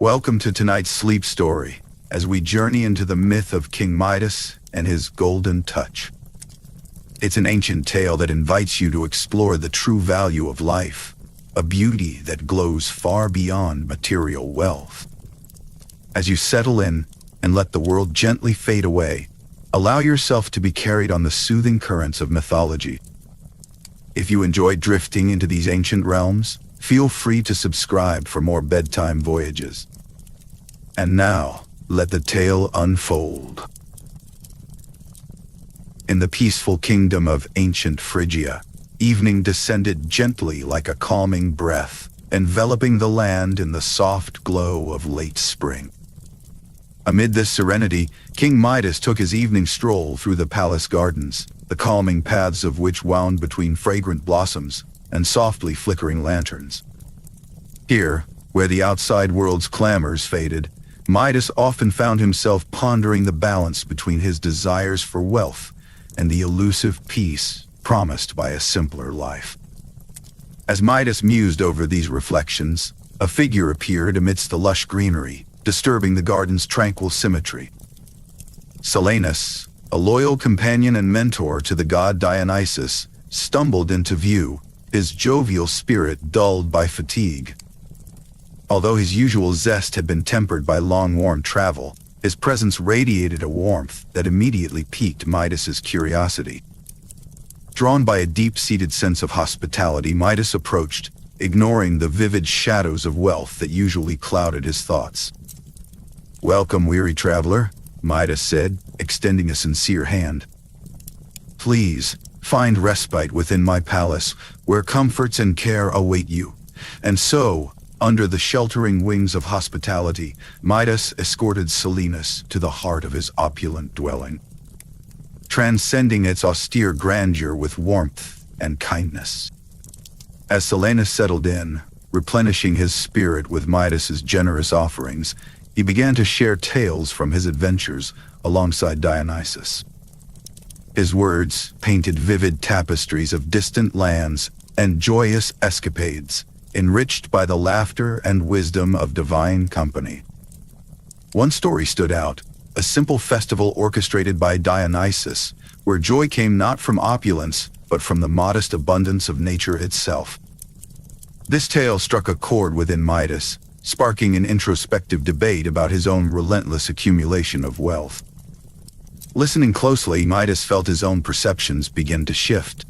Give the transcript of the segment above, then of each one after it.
Welcome to tonight's sleep story, as we journey into the myth of King Midas and his golden touch. It's an ancient tale that invites you to explore the true value of life, a beauty that glows far beyond material wealth. As you settle in and let the world gently fade away, allow yourself to be carried on the soothing currents of mythology. If you enjoy drifting into these ancient realms, feel free to subscribe for more bedtime voyages. And now, let the tale unfold. In the peaceful kingdom of ancient Phrygia, evening descended gently like a calming breath, enveloping the land in the soft glow of late spring. Amid this serenity, King Midas took his evening stroll through the palace gardens, the calming paths of which wound between fragrant blossoms and softly flickering lanterns. Here, where the outside world's clamors faded, Midas often found himself pondering the balance between his desires for wealth and the elusive peace promised by a simpler life. As Midas mused over these reflections, a figure appeared amidst the lush greenery, disturbing the garden's tranquil symmetry. Silenus, a loyal companion and mentor to the god Dionysus, stumbled into view, his jovial spirit dulled by fatigue. Although his usual zest had been tempered by long-worn travel, his presence radiated a warmth that immediately piqued Midas's curiosity. Drawn by a deep-seated sense of hospitality, Midas approached, ignoring the vivid shadows of wealth that usually clouded his thoughts. "Welcome, weary traveler," Midas said, extending a sincere hand. "Please, find respite within my palace, where comforts and care await you." And so, under the sheltering wings of hospitality, Midas escorted Silenus to the heart of his opulent dwelling, transcending its austere grandeur with warmth and kindness. As Silenus settled in, replenishing his spirit with Midas's generous offerings, he began to share tales from his adventures alongside Dionysus. His words painted vivid tapestries of distant lands and joyous escapades, enriched by the laughter and wisdom of divine company. One story stood out, a simple festival orchestrated by Dionysus, where joy came not from opulence, but from the modest abundance of nature itself. This tale struck a chord within Midas, sparking an introspective debate about his own relentless accumulation of wealth. Listening closely, Midas felt his own perceptions begin to shift.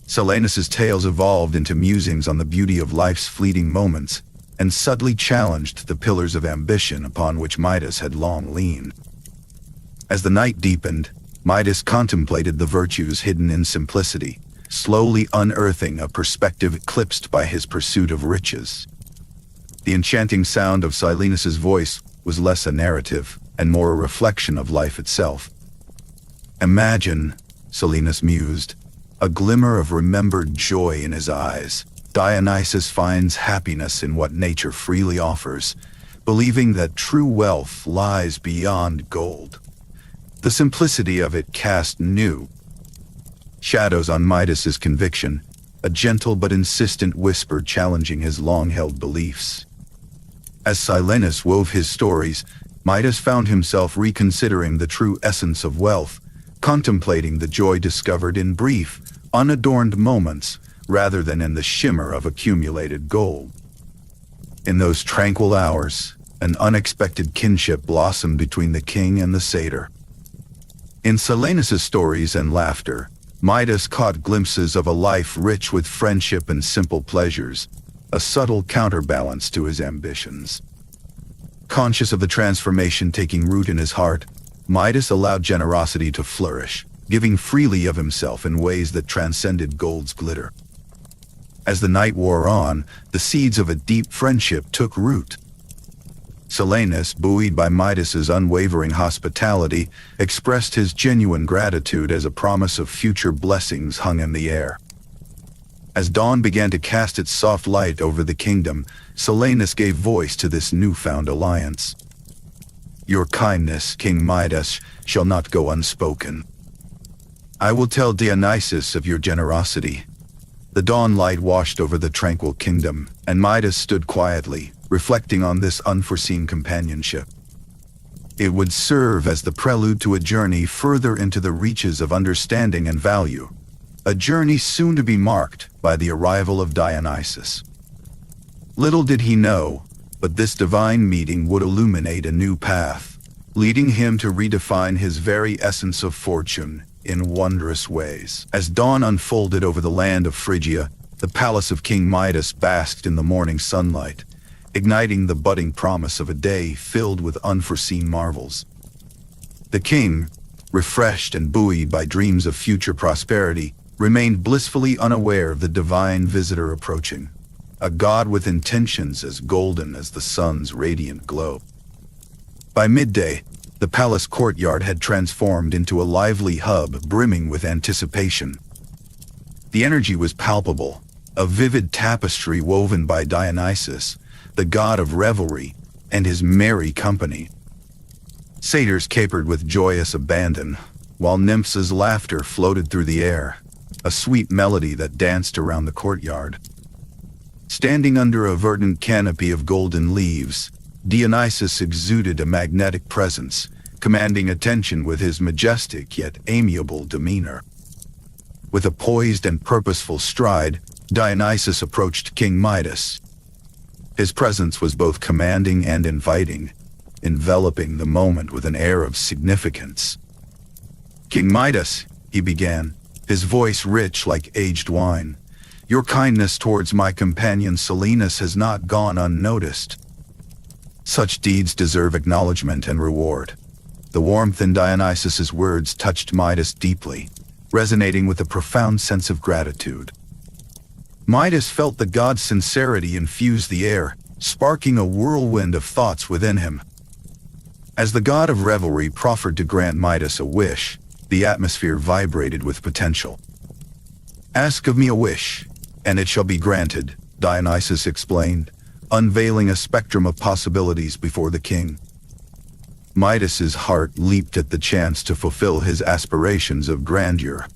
Silenus's tales evolved into musings on the beauty of life's fleeting moments, and subtly challenged the pillars of ambition upon which Midas had long leaned. As the night deepened, Midas contemplated the virtues hidden in simplicity, slowly unearthing a perspective eclipsed by his pursuit of riches. The enchanting sound of Silenus's voice was less a narrative and more a reflection of life itself. "Imagine," Silenus mused, a glimmer of remembered joy in his eyes. "Dionysus finds happiness in what nature freely offers, believing that true wealth lies beyond gold. The simplicity of it cast new shadows on Midas's conviction, a gentle but insistent whisper challenging his long-held beliefs." As Silenus wove his stories, Midas found himself reconsidering the true essence of wealth, contemplating the joy discovered in brief, unadorned moments rather than in the shimmer of accumulated gold. In those tranquil hours, an unexpected kinship blossomed between the king and the satyr. In Silenus's stories and laughter, Midas caught glimpses of a life rich with friendship and simple pleasures, a subtle counterbalance to his ambitions. Conscious of the transformation taking root in his heart, Midas allowed generosity to flourish, giving freely of himself in ways that transcended gold's glitter. As the night wore on, the seeds of a deep friendship took root. Silenus, buoyed by Midas's unwavering hospitality, expressed his genuine gratitude as a promise of future blessings hung in the air. As dawn began to cast its soft light over the kingdom, Silenus gave voice to this newfound alliance. "Your kindness, King Midas, shall not go unspoken. I will tell Dionysus of your generosity." The dawn light washed over the tranquil kingdom, and Midas stood quietly, reflecting on this unforeseen companionship. It would serve as the prelude to a journey further into the reaches of understanding and value, a journey soon to be marked by the arrival of Dionysus. Little did he know, but this divine meeting would illuminate a new path, leading him to redefine his very essence of fortune in wondrous ways. As dawn unfolded over the land of Phrygia, the palace of King Midas basked in the morning sunlight, igniting the budding promise of a day filled with unforeseen marvels. The king, refreshed and buoyed by dreams of future prosperity, remained blissfully unaware of the divine visitor approaching, a god with intentions as golden as the sun's radiant glow. By midday, the palace courtyard had transformed into a lively hub brimming with anticipation. The energy was palpable, a vivid tapestry woven by Dionysus, the god of revelry, and his merry company. Satyrs capered with joyous abandon, while nymphs' laughter floated through the air, a sweet melody that danced around the courtyard. Standing under a verdant canopy of golden leaves, Dionysus exuded a magnetic presence, commanding attention with his majestic yet amiable demeanor. With a poised and purposeful stride, Dionysus approached King Midas. His presence was both commanding and inviting, enveloping the moment with an air of significance. "King Midas," he began, his voice rich like aged wine, "your kindness towards my companion Silenus has not gone unnoticed. Such deeds deserve acknowledgement and reward." The warmth in Dionysus's words touched Midas deeply, resonating with a profound sense of gratitude. Midas felt the god's sincerity infuse the air, sparking a whirlwind of thoughts within him. As the god of revelry proffered to grant Midas a wish, the atmosphere vibrated with potential. "Ask of me a wish, and it shall be granted," Dionysus explained, unveiling a spectrum of possibilities before the king. Midas's heart leaped at the chance to fulfill his aspirations of grandeur.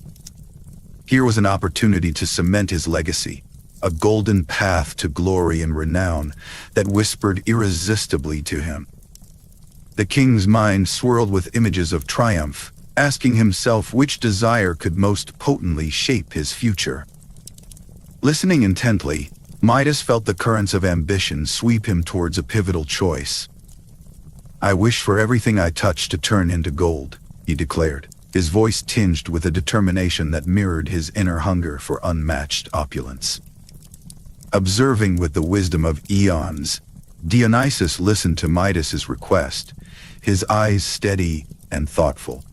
Here was an opportunity to cement his legacy, a golden path to glory and renown that whispered irresistibly to him. The king's mind swirled with images of triumph, asking himself which desire could most potently shape his future. Listening intently, Midas felt the currents of ambition sweep him towards a pivotal choice. "I wish for everything I touch to turn into gold," he declared, his voice tinged with a determination that mirrored his inner hunger for unmatched opulence. Observing with the wisdom of eons, Dionysus listened to Midas's request, his eyes steady and thoughtful.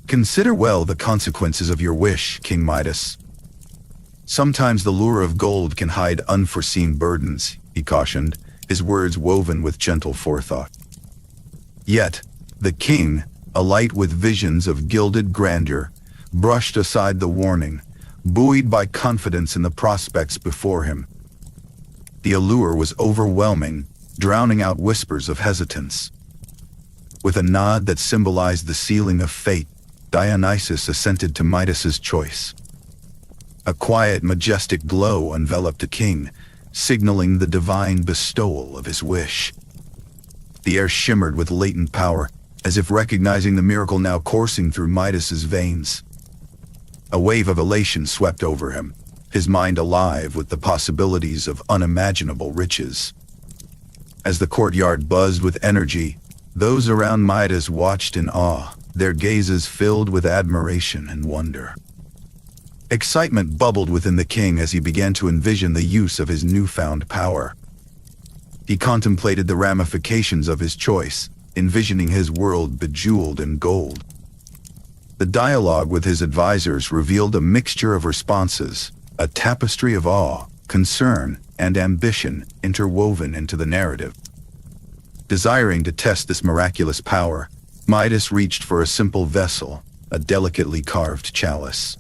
"Consider well the consequences of your wish, King Midas. Sometimes the lure of gold can hide unforeseen burdens," he cautioned, his words woven with gentle forethought. Yet, the king, alight with visions of gilded grandeur, brushed aside the warning, buoyed by confidence in the prospects before him. The allure was overwhelming, drowning out whispers of hesitance. With a nod that symbolized the sealing of fate, Dionysus assented to Midas's choice. A quiet, majestic glow enveloped the king, signaling the divine bestowal of his wish. The air shimmered with latent power, as if recognizing the miracle now coursing through Midas's veins. A wave of elation swept over him, his mind alive with the possibilities of unimaginable riches. As the courtyard buzzed with energy, those around Midas watched in awe, their gazes filled with admiration and wonder. Excitement bubbled within the king as he began to envision the use of his newfound power. He contemplated the ramifications of his choice, envisioning his world bejeweled in gold. The dialogue with his advisors revealed a mixture of responses, a tapestry of awe, concern, and ambition interwoven into the narrative. Desiring to test this miraculous power, Midas reached for a simple vessel, a delicately carved chalice.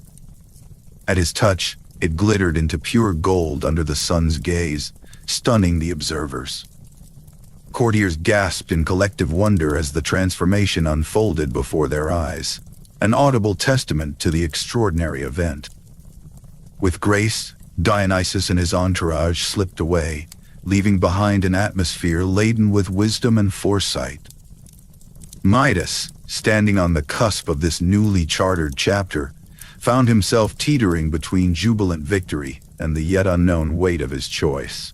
At his touch, it glittered into pure gold under the sun's gaze, stunning the observers. Courtiers gasped in collective wonder as the transformation unfolded before their eyes, an audible testament to the extraordinary event. With grace, Dionysus and his entourage slipped away, leaving behind an atmosphere laden with wisdom and foresight. Midas, standing on the cusp of this newly chartered chapter, found himself teetering between jubilant victory and the yet unknown weight of his choice.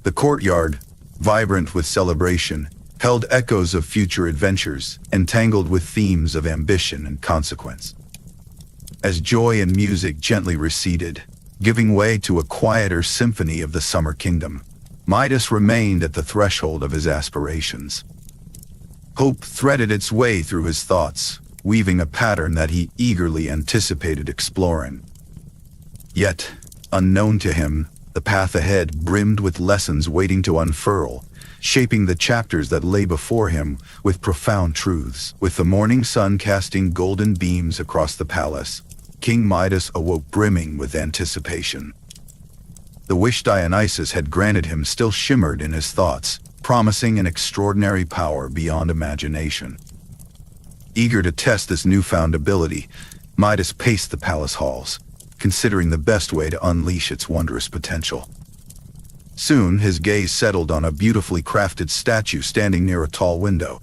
The courtyard, vibrant with celebration, held echoes of future adventures, entangled with themes of ambition and consequence. As joy and music gently receded, giving way to a quieter symphony of the summer kingdom, Midas remained at the threshold of his aspirations. Hope threaded its way through his thoughts, weaving a pattern that he eagerly anticipated exploring. Yet, unknown to him, the path ahead brimmed with lessons waiting to unfurl, shaping the chapters that lay before him with profound truths. With the morning sun casting golden beams across the palace, King Midas awoke brimming with anticipation. The wish Dionysus had granted him still shimmered in his thoughts, promising an extraordinary power beyond imagination. Eager to test this newfound ability, Midas paced the palace halls, considering the best way to unleash its wondrous potential. Soon, his gaze settled on a beautifully crafted statue standing near a tall window.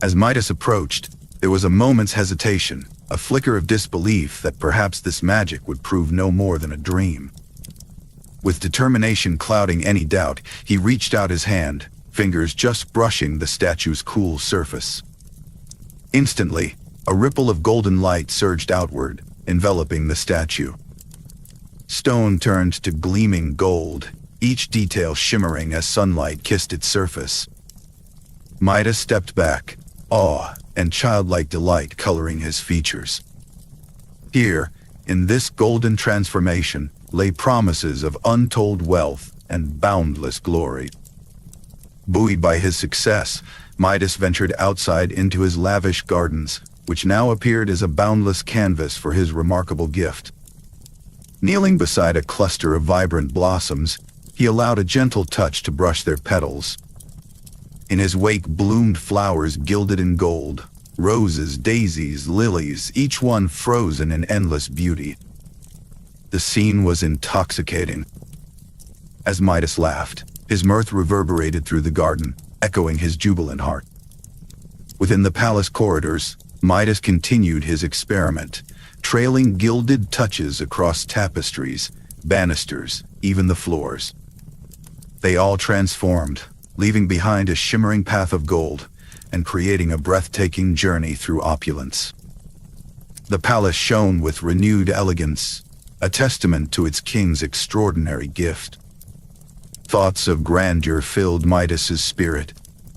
As Midas approached, there was a moment's hesitation, a flicker of disbelief that perhaps this magic would prove no more than a dream. With determination clouding any doubt, he reached out his hand, fingers just brushing the statue's cool surface. Instantly, a ripple of golden light surged outward, enveloping the statue. Stone turned to gleaming gold, each detail shimmering as sunlight kissed its surface. Midas stepped back, awe and childlike delight coloring his features. Here, in this golden transformation, lay promises of untold wealth and boundless glory. Buoyed by his success, Midas ventured outside into his lavish gardens, which now appeared as a boundless canvas for his remarkable gift. Kneeling beside a cluster of vibrant blossoms, he allowed a gentle touch to brush their petals. In his wake bloomed flowers gilded in gold, roses, daisies, lilies, each one frozen in endless beauty. The scene was intoxicating. As Midas laughed, his mirth reverberated through the garden, echoing his jubilant heart. Within the palace corridors, Midas continued his experiment, trailing gilded touches across tapestries, banisters, even the floors. They all transformed, leaving behind a shimmering path of gold and creating a breathtaking journey through opulence. The palace shone with renewed elegance, a testament to its king's extraordinary gift. Thoughts of grandeur filled Midas's spirit,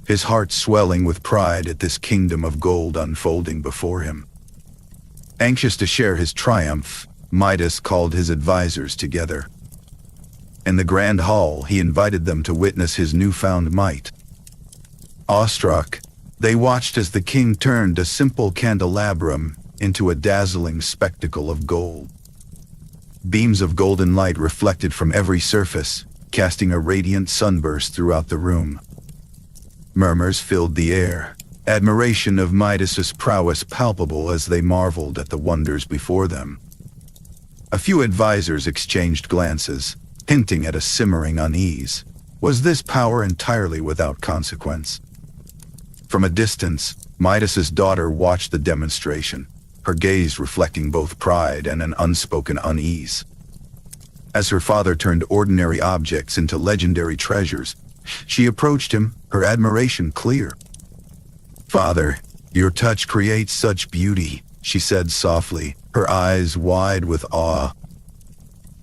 his heart swelling with pride at this kingdom of gold unfolding before him. Anxious to share his triumph, Midas called his advisors together. In the grand hall, he invited them to witness his newfound might. Awestruck, they watched as the king turned a simple candelabrum into a dazzling spectacle of gold. Beams of golden light reflected from every surface, casting a radiant sunburst throughout the room. Murmurs filled the air, admiration of Midas's prowess palpable as they marveled at the wonders before them. A few advisors exchanged glances, hinting at a simmering unease. Was this power entirely without consequence? From a distance, Midas's daughter watched the demonstration, her gaze reflecting both pride and an unspoken unease. As her father turned ordinary objects into legendary treasures, she approached him, her admiration clear. "Father, your touch creates such beauty," she said softly, her eyes wide with awe.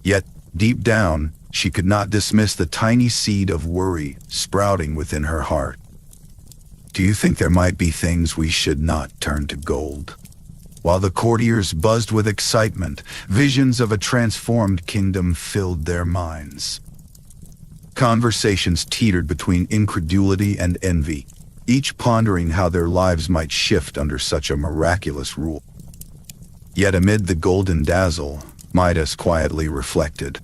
Yet, deep down, she could not dismiss the tiny seed of worry sprouting within her heart. "Do you think there might be things we should not turn to gold?" While the courtiers buzzed with excitement, visions of a transformed kingdom filled their minds. Conversations teetered between incredulity and envy, each pondering how their lives might shift under such a miraculous rule. Yet amid the golden dazzle, Midas quietly reflected.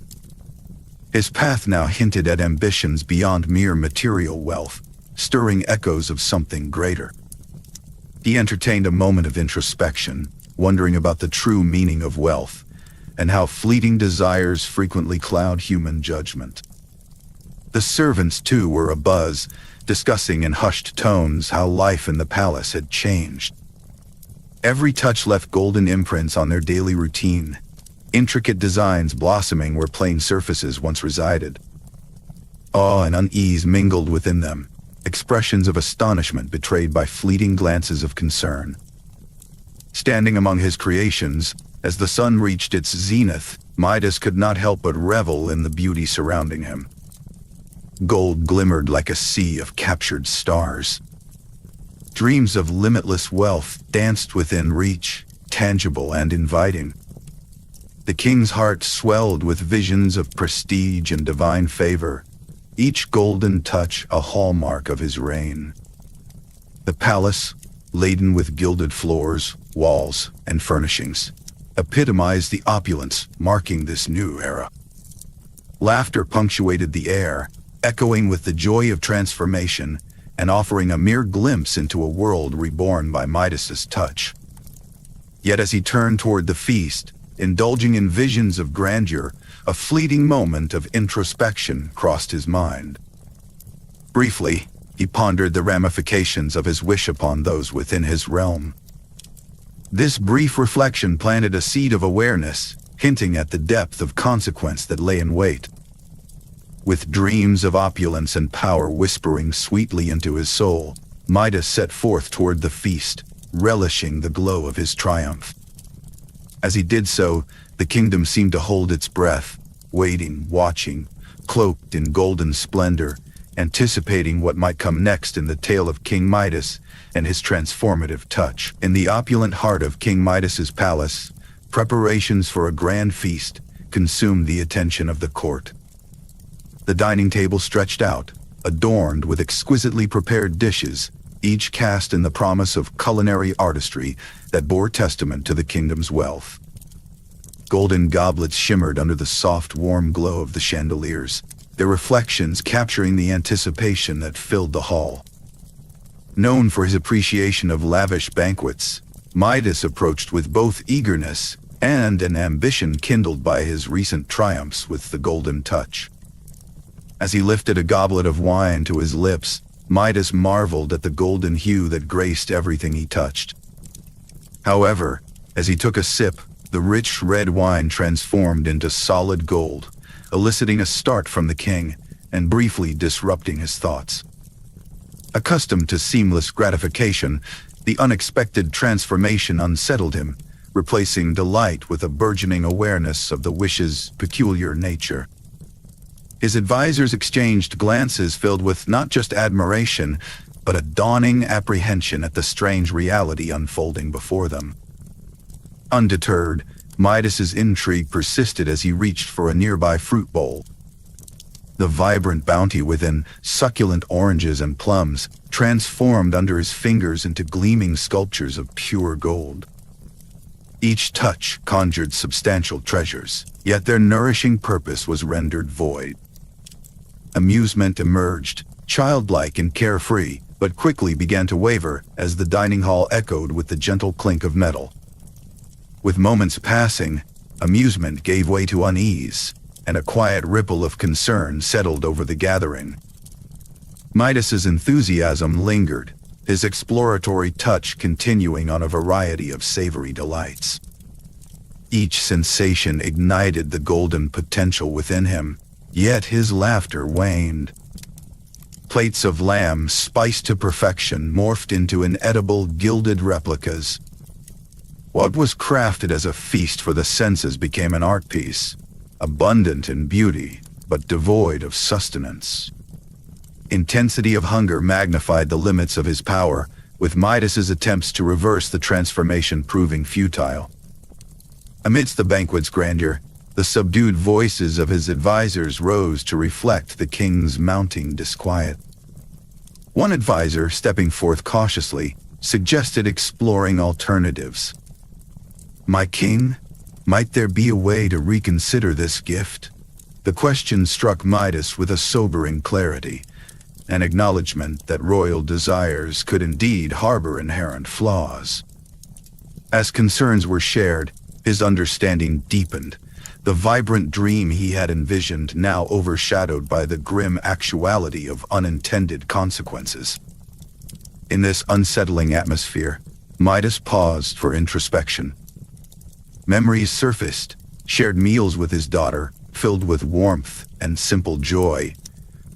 His path now hinted at ambitions beyond mere material wealth, stirring echoes of something greater. He entertained a moment of introspection, wondering about the true meaning of wealth, and how fleeting desires frequently cloud human judgment. The servants, too, were abuzz, discussing in hushed tones how life in the palace had changed. Every touch left golden imprints on their daily routine, intricate designs blossoming where plain surfaces once resided. Awe and unease mingled within them, expressions of astonishment betrayed by fleeting glances of concern. Standing among his creations, as the sun reached its zenith, Midas could not help but revel in the beauty surrounding him. Gold glimmered like a sea of captured stars. Dreams of limitless wealth danced within reach, tangible and inviting. The king's heart swelled with visions of prestige and divine favor, each golden touch a hallmark of his reign. The palace, laden with gilded floors, walls, and furnishings, epitomized the opulence marking this new era. Laughter punctuated the air, echoing with the joy of transformation and offering a mere glimpse into a world reborn by Midas's touch. Yet as he turned toward the feast, indulging in visions of grandeur, a fleeting moment of introspection crossed his mind. Briefly, he pondered the ramifications of his wish upon those within his realm. This brief reflection planted a seed of awareness, hinting at the depth of consequence that lay in wait. With dreams of opulence and power whispering sweetly into his soul, Midas set forth toward the feast, relishing the glow of his triumph. As he did so, the kingdom seemed to hold its breath, waiting, watching, cloaked in golden splendor, anticipating what might come next in the tale of King Midas and his transformative touch. In the opulent heart of King Midas's palace, preparations for a grand feast consumed the attention of the court. The dining table stretched out, adorned with exquisitely prepared dishes, each cast in the promise of culinary artistry that bore testament to the kingdom's wealth. Golden goblets shimmered under the soft, warm glow of the chandeliers, their reflections capturing the anticipation that filled the hall. Known for his appreciation of lavish banquets, Midas approached with both eagerness and an ambition kindled by his recent triumphs with the golden touch. As he lifted a goblet of wine to his lips, Midas marveled at the golden hue that graced everything he touched. However, as he took a sip, the rich red wine transformed into solid gold, eliciting a start from the king and briefly disrupting his thoughts. Accustomed to seamless gratification, the unexpected transformation unsettled him, replacing delight with a burgeoning awareness of the wish's peculiar nature. His advisors exchanged glances filled with not just admiration, but a dawning apprehension at the strange reality unfolding before them. Undeterred, Midas's intrigue persisted as he reached for a nearby fruit bowl. The vibrant bounty within, succulent oranges and plums, transformed under his fingers into gleaming sculptures of pure gold. Each touch conjured substantial treasures, yet their nourishing purpose was rendered void. Amusement emerged, childlike and carefree, but quickly began to waver as the dining hall echoed with the gentle clink of metal. With moments passing, amusement gave way to unease, and a quiet ripple of concern settled over the gathering. Midas's enthusiasm lingered, his exploratory touch continuing on a variety of savory delights. Each sensation ignited the golden potential within him, yet his laughter waned. Plates of lamb spiced to perfection morphed into inedible gilded replicas. What was crafted as a feast for the senses became an art piece, abundant in beauty, but devoid of sustenance. Intensity of hunger magnified the limits of his power, with Midas's attempts to reverse the transformation proving futile. Amidst the banquet's grandeur, the subdued voices of his advisors rose to reflect the king's mounting disquiet. One advisor, stepping forth cautiously, suggested exploring alternatives. "My king, might there be a way to reconsider this gift?" The question struck Midas with a sobering clarity, an acknowledgement that royal desires could indeed harbor inherent flaws. As concerns were shared, his understanding deepened, the vibrant dream he had envisioned now overshadowed by the grim actuality of unintended consequences. In this unsettling atmosphere, Midas paused for introspection. Memories surfaced, shared meals with his daughter, filled with warmth and simple joy,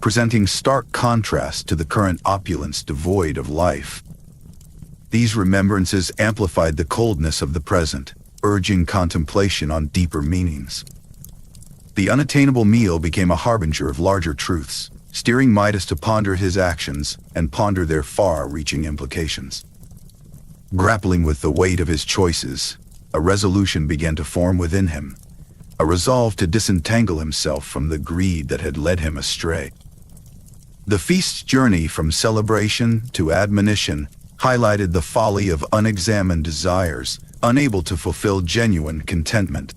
presenting stark contrast to the current opulence devoid of life. These remembrances amplified the coldness of the present, urging contemplation on deeper meanings. The unattainable meal became a harbinger of larger truths, steering Midas to ponder his actions and ponder their far-reaching implications. Grappling with the weight of his choices, a resolution began to form within him, a resolve to disentangle himself from the greed that had led him astray. The feast's journey from celebration to admonition highlighted the folly of unexamined desires, unable to fulfill genuine contentment.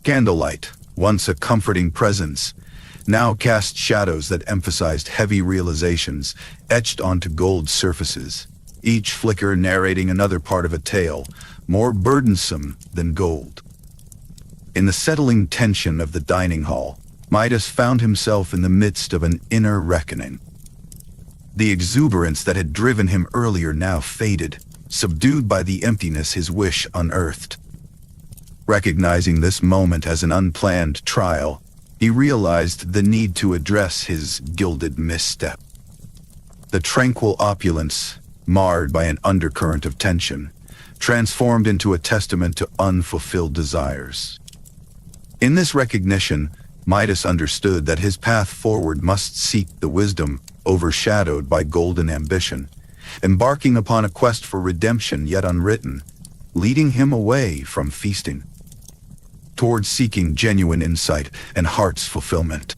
Candlelight, once a comforting presence, now cast shadows that emphasized heavy realizations etched onto gold surfaces, each flicker narrating another part of a tale, more burdensome than gold. In the settling tension of the dining hall, Midas found himself in the midst of an inner reckoning. The exuberance that had driven him earlier now faded, subdued by the emptiness his wish unearthed. Recognizing this moment as an unplanned trial, he realized the need to address his gilded misstep. The tranquil opulence, marred by an undercurrent of tension, transformed into a testament to unfulfilled desires. In this recognition, Midas understood that his path forward must seek the wisdom overshadowed by golden ambition, embarking upon a quest for redemption yet unwritten, leading him away from feasting, towards seeking genuine insight and heart's fulfillment.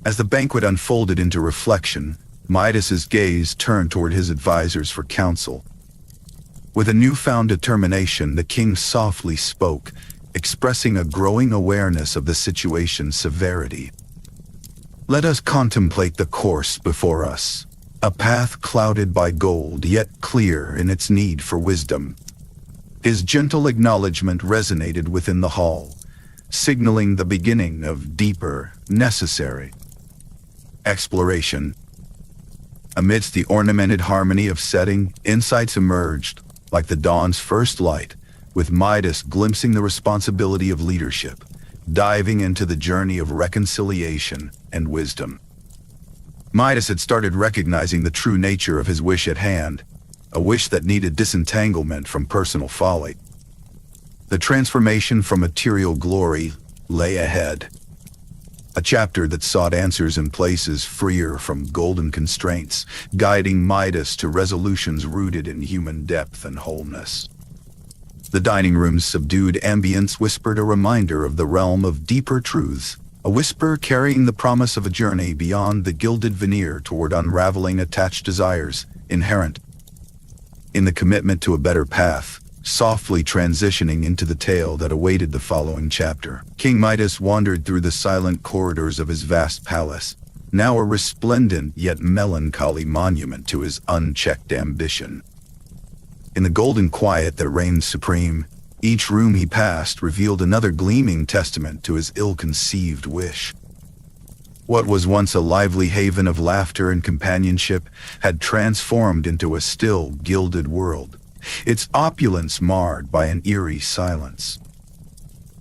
As the banquet unfolded into reflection, Midas's gaze turned toward his advisors for counsel. With a newfound determination, the king softly spoke, expressing a growing awareness of the situation's severity. Let us contemplate the course before us, a path clouded by gold yet clear in its need for wisdom. His gentle acknowledgement resonated within the hall, signaling the beginning of deeper, necessary exploration. Amidst the ornamented harmony of setting, insights emerged, like the dawn's first light, with Midas glimpsing the responsibility of leadership, diving into the journey of reconciliation and wisdom. Midas had started recognizing the true nature of his wish at hand, a wish that needed disentanglement from personal folly. The transformation from material glory lay ahead, a chapter that sought answers in places freer from golden constraints, guiding Midas to resolutions rooted in human depth and wholeness. The dining room's subdued ambience whispered a reminder of the realm of deeper truths, a whisper carrying the promise of a journey beyond the gilded veneer toward unraveling attached desires, inherent in the commitment to a better path, softly transitioning into the tale that awaited the following chapter. King Midas wandered through the silent corridors of his vast palace, now a resplendent yet melancholy monument to his unchecked ambition. In the golden quiet that reigned supreme, each room he passed revealed another gleaming testament to his ill-conceived wish. What was once a lively haven of laughter and companionship had transformed into a still, gilded world, its opulence marred by an eerie silence.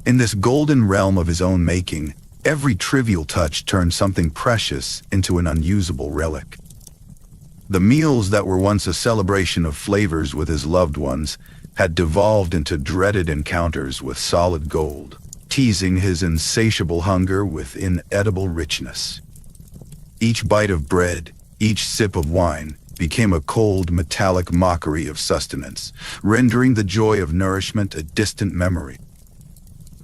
In this golden realm of his own making, every trivial touch turned something precious into an unusable relic. The meals that were once a celebration of flavors with his loved ones had devolved into dreaded encounters with solid gold, teasing his insatiable hunger with inedible richness. Each bite of bread, each sip of wine, became a cold, metallic mockery of sustenance, rendering the joy of nourishment a distant memory.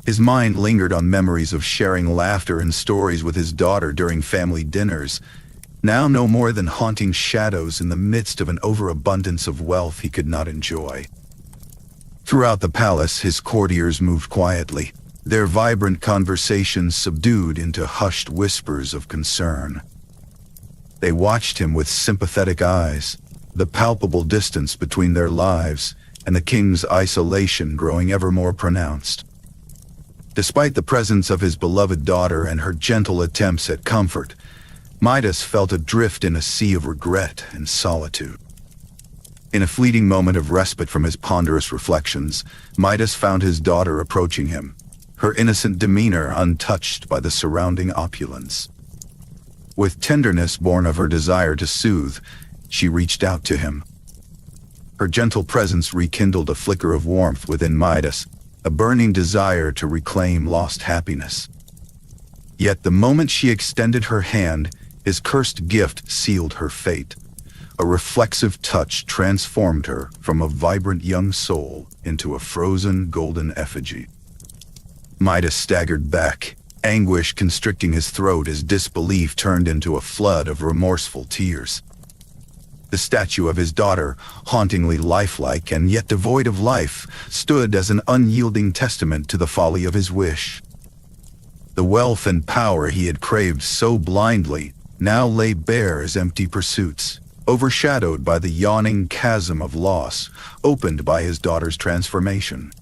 His mind lingered on memories of sharing laughter and stories with his daughter during family dinners, now no more than haunting shadows in the midst of an overabundance of wealth he could not enjoy. Throughout the palace, his courtiers moved quietly, their vibrant conversations subdued into hushed whispers of concern. They watched him with sympathetic eyes, the palpable distance between their lives and the king's isolation growing ever more pronounced. Despite the presence of his beloved daughter and her gentle attempts at comfort, Midas felt adrift in a sea of regret and solitude. In a fleeting moment of respite from his ponderous reflections, Midas found his daughter approaching him, her innocent demeanor untouched by the surrounding opulence. With tenderness born of her desire to soothe, she reached out to him. Her gentle presence rekindled a flicker of warmth within Midas, a burning desire to reclaim lost happiness. Yet the moment she extended her hand, his cursed gift sealed her fate. A reflexive touch transformed her from a vibrant young soul into a frozen golden effigy. Midas staggered back, anguish constricting his throat as disbelief turned into a flood of remorseful tears. The statue of his daughter, hauntingly lifelike and yet devoid of life, stood as an unyielding testament to the folly of his wish. The wealth and power he had craved so blindly now lay bare as empty pursuits, overshadowed by the yawning chasm of loss opened by his daughter's transformation.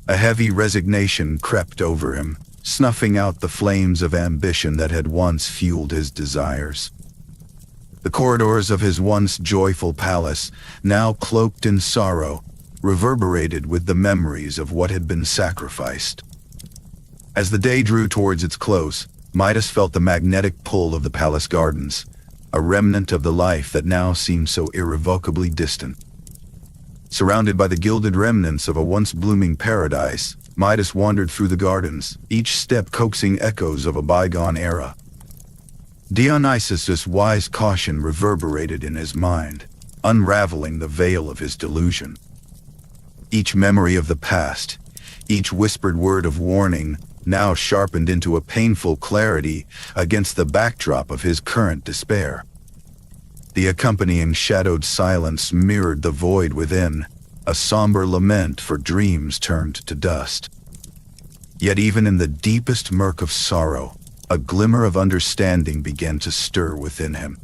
A heavy resignation crept over him, snuffing out the flames of ambition that had once fueled his desires. The corridors of his once joyful palace, now cloaked in sorrow, reverberated with the memories of what had been sacrificed. As the day drew towards its close, Midas felt the magnetic pull of the palace gardens, a remnant of the life that now seemed so irrevocably distant. Surrounded by the gilded remnants of a once blooming paradise, Midas wandered through the gardens, each step coaxing echoes of a bygone era. Dionysus' wise caution reverberated in his mind, unraveling the veil of his delusion. Each memory of the past, each whispered word of warning, now sharpened into a painful clarity against the backdrop of his current despair. The accompanying shadowed silence mirrored the void within, a somber lament for dreams turned to dust. Yet even in the deepest murk of sorrow, a glimmer of understanding began to stir within him.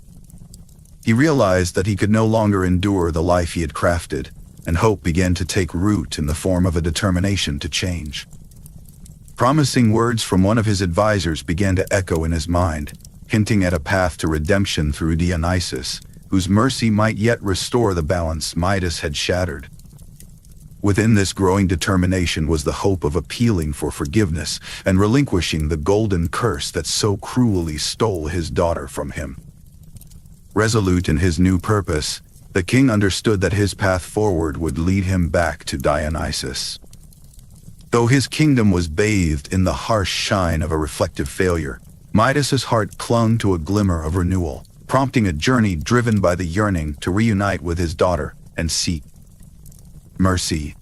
He realized that he could no longer endure the life he had crafted, and hope began to take root in the form of a determination to change. Promising words from one of his advisors began to echo in his mind, hinting at a path to redemption through Dionysus, whose mercy might yet restore the balance Midas had shattered. Within this growing determination was the hope of appealing for forgiveness and relinquishing the golden curse that so cruelly stole his daughter from him. Resolute in his new purpose, the king understood that his path forward would lead him back to Dionysus. Though his kingdom was bathed in the harsh shine of a reflective failure, Midas's heart clung to a glimmer of renewal, prompting a journey driven by the yearning to reunite with his daughter and seek mercy.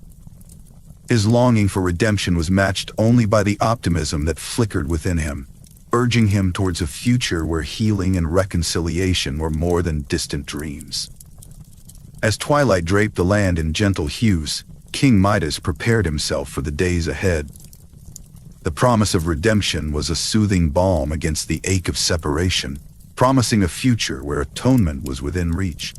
His longing for redemption was matched only by the optimism that flickered within him, urging him towards a future where healing and reconciliation were more than distant dreams. As twilight draped the land in gentle hues, King Midas prepared himself for the days ahead. The promise of redemption was a soothing balm against the ache of separation, promising a future where atonement was within reach.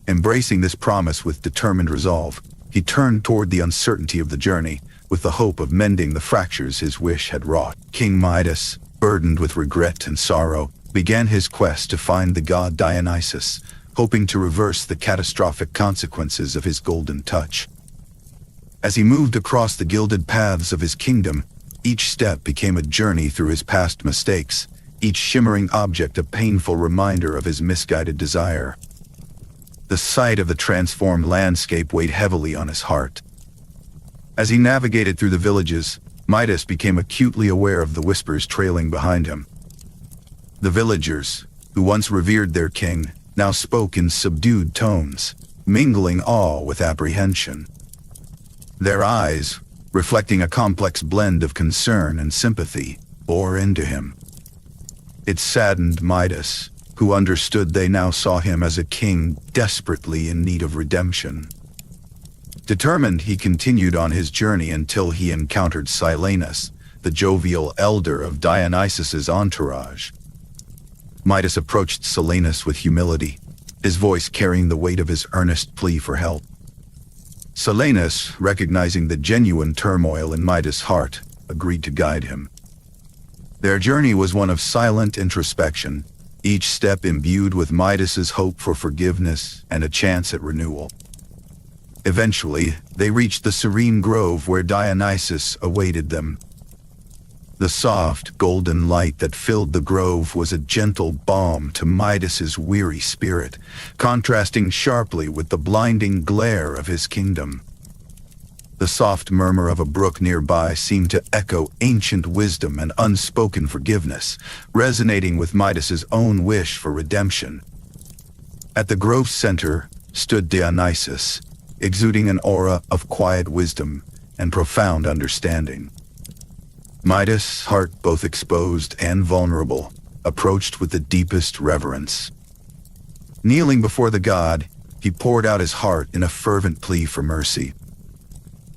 Embracing this promise with determined resolve, he turned toward the uncertainty of the journey, with the hope of mending the fractures his wish had wrought. King Midas, burdened with regret and sorrow, began his quest to find the god Dionysus, hoping to reverse the catastrophic consequences of his golden touch. As he moved across the gilded paths of his kingdom, each step became a journey through his past mistakes, each shimmering object a painful reminder of his misguided desire. The sight of the transformed landscape weighed heavily on his heart. As he navigated through the villages, Midas became acutely aware of the whispers trailing behind him. The villagers, who once revered their king, now spoke in subdued tones, mingling awe with apprehension. Their eyes, reflecting a complex blend of concern and sympathy, bore into him. It saddened Midas, who understood they now saw him as a king desperately in need of redemption. Determined, he continued on his journey until he encountered Silenus, the jovial elder of Dionysus's entourage. Midas approached Silenus with humility, his voice carrying the weight of his earnest plea for help. Silenus, recognizing the genuine turmoil in Midas' heart, agreed to guide him. Their journey was one of silent introspection, each step imbued with Midas's hope for forgiveness and a chance at renewal. Eventually, they reached the serene grove where Dionysus awaited them. The soft, golden light that filled the grove was a gentle balm to Midas's weary spirit, contrasting sharply with the blinding glare of his kingdom. The soft murmur of a brook nearby seemed to echo ancient wisdom and unspoken forgiveness, resonating with Midas's own wish for redemption. At the grove's center stood Dionysus, exuding an aura of quiet wisdom and profound understanding. Midas, heart both exposed and vulnerable, approached with the deepest reverence. Kneeling before the god, he poured out his heart in a fervent plea for mercy.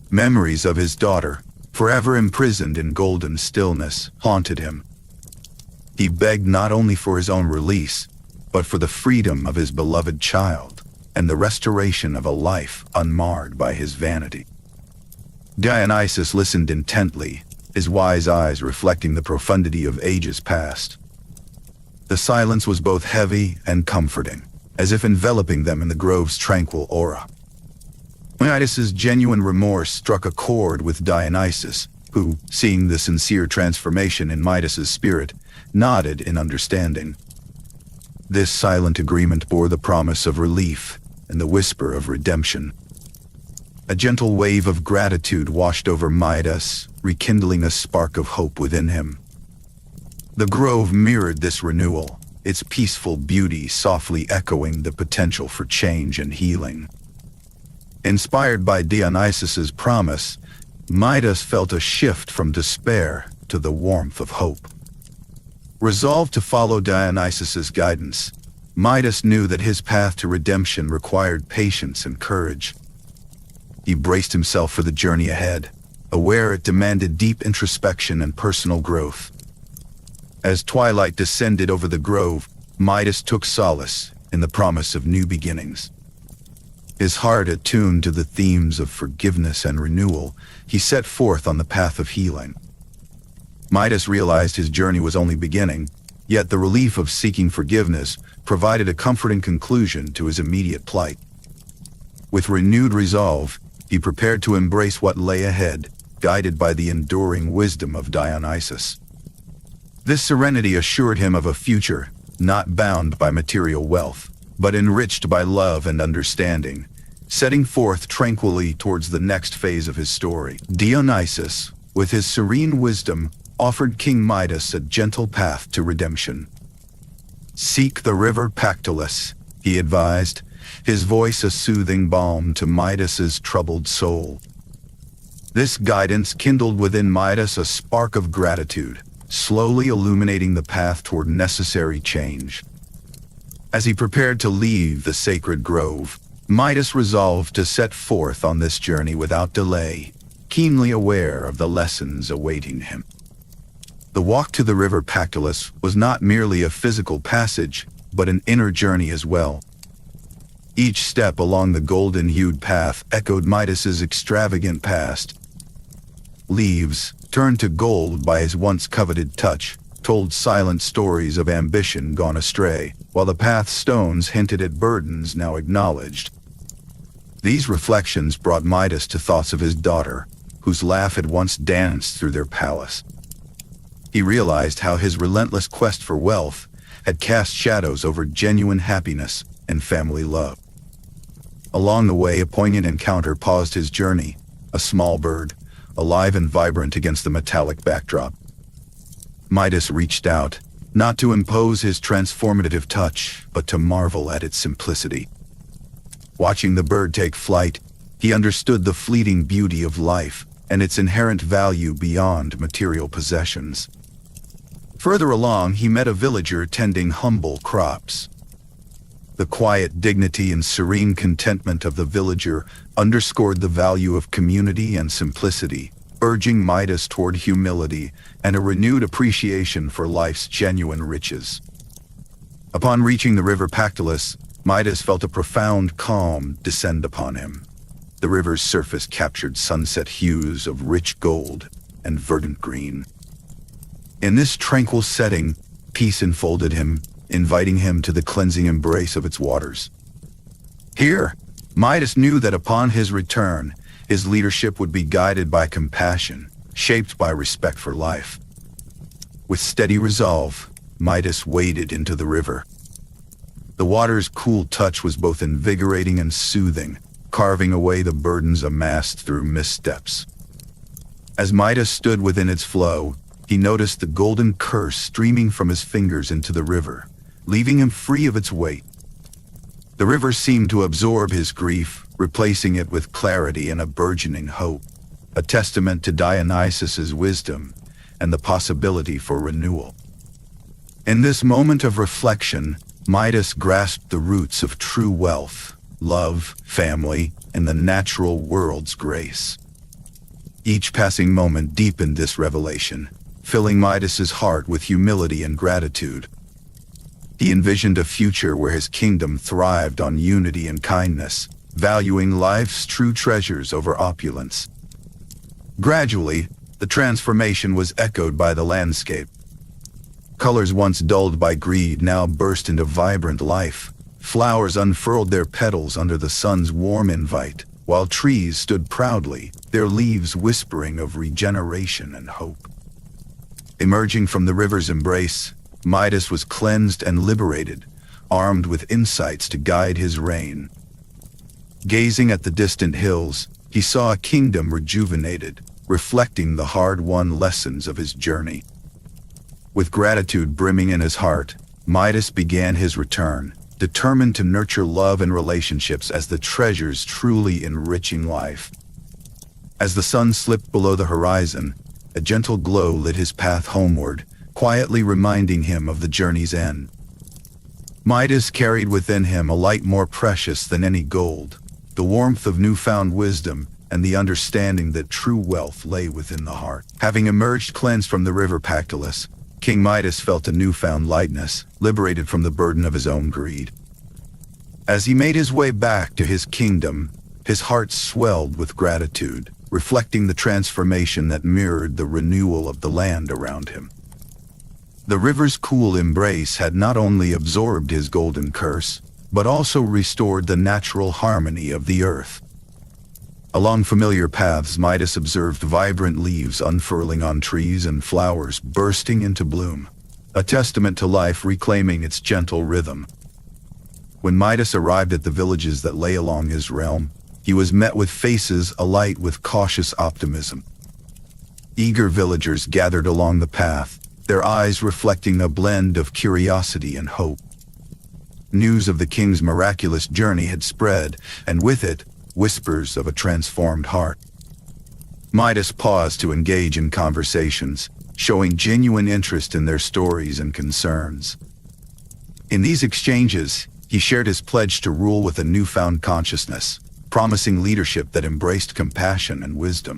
Memories of his daughter, forever imprisoned in golden stillness, haunted him. He begged not only for his own release, but for the freedom of his beloved child and the restoration of a life unmarred by his vanity. Dionysus listened intently, his wise eyes reflecting the profundity of ages past. The silence was both heavy and comforting, as if enveloping them in the grove's tranquil aura. Midas's genuine remorse struck a chord with Dionysus, who, seeing the sincere transformation in Midas's spirit, nodded in understanding. This silent agreement bore the promise of relief and the whisper of redemption. A gentle wave of gratitude washed over Midas, rekindling a spark of hope within him. The grove mirrored this renewal, its peaceful beauty softly echoing the potential for change and healing. Inspired by Dionysus's promise, Midas felt a shift from despair to the warmth of hope. Resolved to follow Dionysus's guidance, Midas knew that his path to redemption required patience and courage. He braced himself for the journey ahead, aware it demanded deep introspection and personal growth. As twilight descended over the grove, Midas took solace in the promise of new beginnings. His heart attuned to the themes of forgiveness and renewal, he set forth on the path of healing. Midas realized his journey was only beginning, yet the relief of seeking forgiveness provided a comforting conclusion to his immediate plight. With renewed resolve, he prepared to embrace what lay ahead, guided by the enduring wisdom of Dionysus. This serenity assured him of a future, not bound by material wealth, but enriched by love and understanding, setting forth tranquilly towards the next phase of his story. Dionysus, with his serene wisdom, offered King Midas a gentle path to redemption. "Seek the River Pactolus," he advised, his voice a soothing balm to Midas's troubled soul. This guidance kindled within Midas a spark of gratitude, slowly illuminating the path toward necessary change. As he prepared to leave the sacred grove, Midas resolved to set forth on this journey without delay, keenly aware of the lessons awaiting him. The walk to the River Pactolus was not merely a physical passage, but an inner journey as well. Each step along the golden-hued path echoed Midas's extravagant past. Leaves, turned to gold by his once-coveted touch, told silent stories of ambition gone astray, while the path's stones hinted at burdens now acknowledged. These reflections brought Midas to thoughts of his daughter, whose laugh had once danced through their palace. He realized how his relentless quest for wealth had cast shadows over genuine happiness and family love. Along the way, a poignant encounter paused his journey, a small bird, alive and vibrant against the metallic backdrop. Midas reached out, not to impose his transformative touch, but to marvel at its simplicity. Watching the bird take flight, he understood the fleeting beauty of life and its inherent value beyond material possessions. Further along, he met a villager tending humble crops. The quiet dignity and serene contentment of the villager underscored the value of community and simplicity, urging Midas toward humility and a renewed appreciation for life's genuine riches. Upon reaching the River Pactolus, Midas felt a profound calm descend upon him. The river's surface captured sunset hues of rich gold and verdant green. In this tranquil setting, peace enfolded him, inviting him to the cleansing embrace of its waters. Here, Midas knew that upon his return, his leadership would be guided by compassion, shaped by respect for life. With steady resolve, Midas waded into the river. The water's cool touch was both invigorating and soothing, carving away the burdens amassed through missteps. As Midas stood within its flow, he noticed the golden curse streaming from his fingers into the river, leaving him free of its weight. The river seemed to absorb his grief, replacing it with clarity and a burgeoning hope, a testament to Dionysus's wisdom and the possibility for renewal. In this moment of reflection, Midas grasped the roots of true wealth, love, family, and the natural world's grace. Each passing moment deepened this revelation, filling Midas's heart with humility and gratitude. He envisioned a future where his kingdom thrived on unity and kindness, valuing life's true treasures over opulence. Gradually, the transformation was echoed by the landscape. Colors once dulled by greed now burst into vibrant life. Flowers unfurled their petals under the sun's warm invite, while trees stood proudly, their leaves whispering of regeneration and hope. Emerging from the river's embrace, Midas was cleansed and liberated, armed with insights to guide his reign. Gazing at the distant hills, he saw a kingdom rejuvenated, reflecting the hard-won lessons of his journey. With gratitude brimming in his heart, Midas began his return, determined to nurture love and relationships as the treasures truly enriching life. As the sun slipped below the horizon, a gentle glow lit his path homeward, quietly reminding him of the journey's end. Midas carried within him a light more precious than any gold, the warmth of newfound wisdom and the understanding that true wealth lay within the heart. Having emerged cleansed from the River Pactolus, King Midas felt a newfound lightness, liberated from the burden of his own greed. As he made his way back to his kingdom, his heart swelled with gratitude, reflecting the transformation that mirrored the renewal of the land around him. The river's cool embrace had not only absorbed his golden curse, but also restored the natural harmony of the earth. Along familiar paths, Midas observed vibrant leaves unfurling on trees and flowers bursting into bloom, a testament to life reclaiming its gentle rhythm. When Midas arrived at the villages that lay along his realm, he was met with faces alight with cautious optimism. Eager villagers gathered along the path, their eyes reflecting a blend of curiosity and hope. News of the king's miraculous journey had spread, and with it, whispers of a transformed heart. Midas paused to engage in conversations, showing genuine interest in their stories and concerns. In these exchanges, he shared his pledge to rule with a newfound consciousness, promising leadership that embraced compassion and wisdom.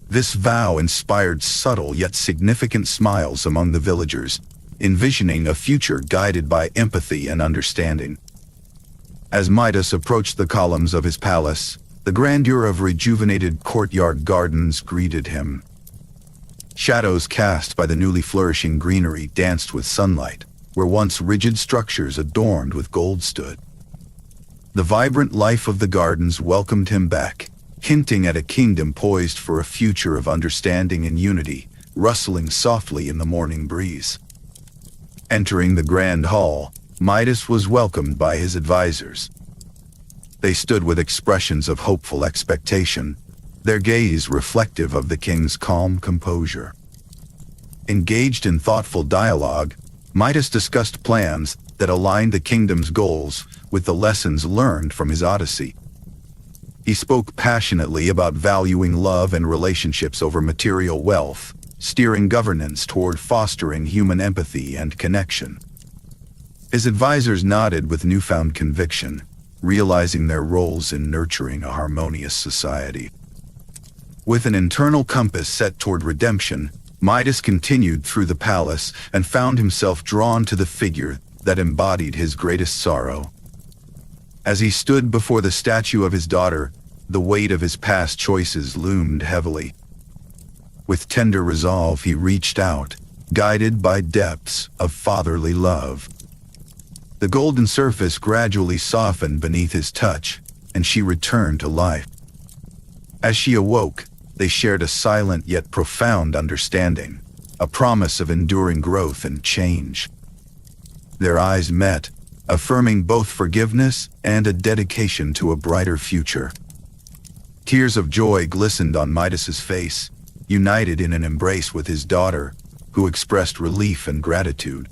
This vow inspired subtle yet significant smiles among the villagers, envisioning a future guided by empathy and understanding. As Midas approached the columns of his palace, the grandeur of rejuvenated courtyard gardens greeted him. Shadows cast by the newly flourishing greenery danced with sunlight, where once rigid structures adorned with gold stood. The vibrant life of the gardens welcomed him back, hinting at a kingdom poised for a future of understanding and unity, rustling softly in the morning breeze. Entering the grand hall, Midas was welcomed by his advisors. They stood with expressions of hopeful expectation, their gaze reflective of the king's calm composure. Engaged in thoughtful dialogue, Midas discussed plans that aligned the kingdom's goals with the lessons learned from his Odyssey. He spoke passionately about valuing love and relationships over material wealth, steering governance toward fostering human empathy and connection. His advisors nodded with newfound conviction, realizing their roles in nurturing a harmonious society. With an internal compass set toward redemption, Midas continued through the palace and found himself drawn to the figure that embodied his greatest sorrow. As he stood before the statue of his daughter, The weight of his past choices loomed heavily. With tender resolve, he reached out, guided by depths of fatherly love. The golden surface gradually softened beneath his touch, and she returned to life. As she awoke, they shared a silent yet profound understanding, a promise of enduring growth and change. Their eyes met, affirming both forgiveness and a dedication to a brighter future. Tears of joy glistened on Midas's face, united in an embrace with his daughter, who expressed relief and gratitude.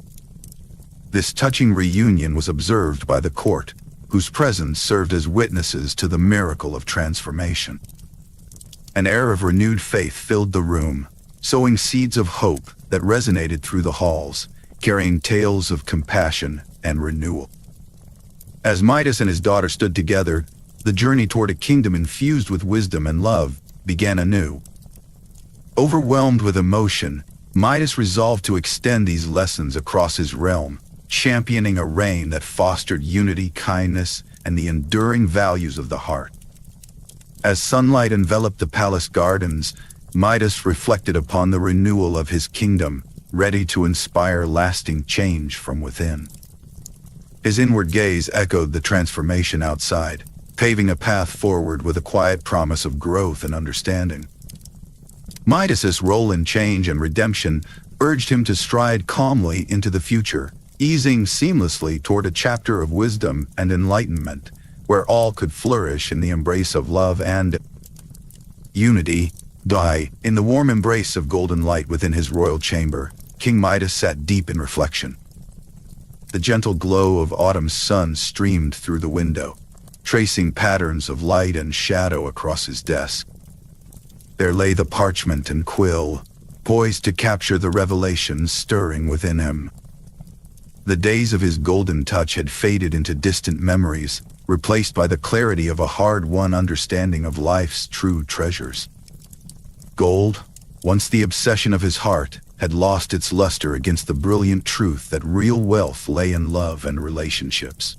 This touching reunion was observed by the court, whose presence served as witnesses to the miracle of transformation. An air of renewed faith filled the room, sowing seeds of hope that resonated through the halls, carrying tales of compassion and renewal. As Midas and his daughter stood together, the journey toward a kingdom infused with wisdom and love began anew. Overwhelmed with emotion, Midas resolved to extend these lessons across his realm, championing a reign that fostered unity, kindness, and the enduring values of the heart. As sunlight enveloped the palace gardens, Midas reflected upon the renewal of his kingdom, ready to inspire lasting change from within. His inward gaze echoed the transformation outside, paving a path forward with a quiet promise of growth and understanding. Midas's role in change and redemption urged him to stride calmly into the future, easing seamlessly toward a chapter of wisdom and enlightenment, where all could flourish in the embrace of love and unity. In the warm embrace of golden light within his royal chamber, King Midas sat deep in reflection. The gentle glow of autumn's sun streamed through the window, tracing patterns of light and shadow across his desk. There lay the parchment and quill, poised to capture the revelations stirring within him. The days of his golden touch had faded into distant memories, replaced by the clarity of a hard-won understanding of life's true treasures. Gold, once the obsession of his heart, had lost its luster against the brilliant truth that real wealth lay in love and relationships.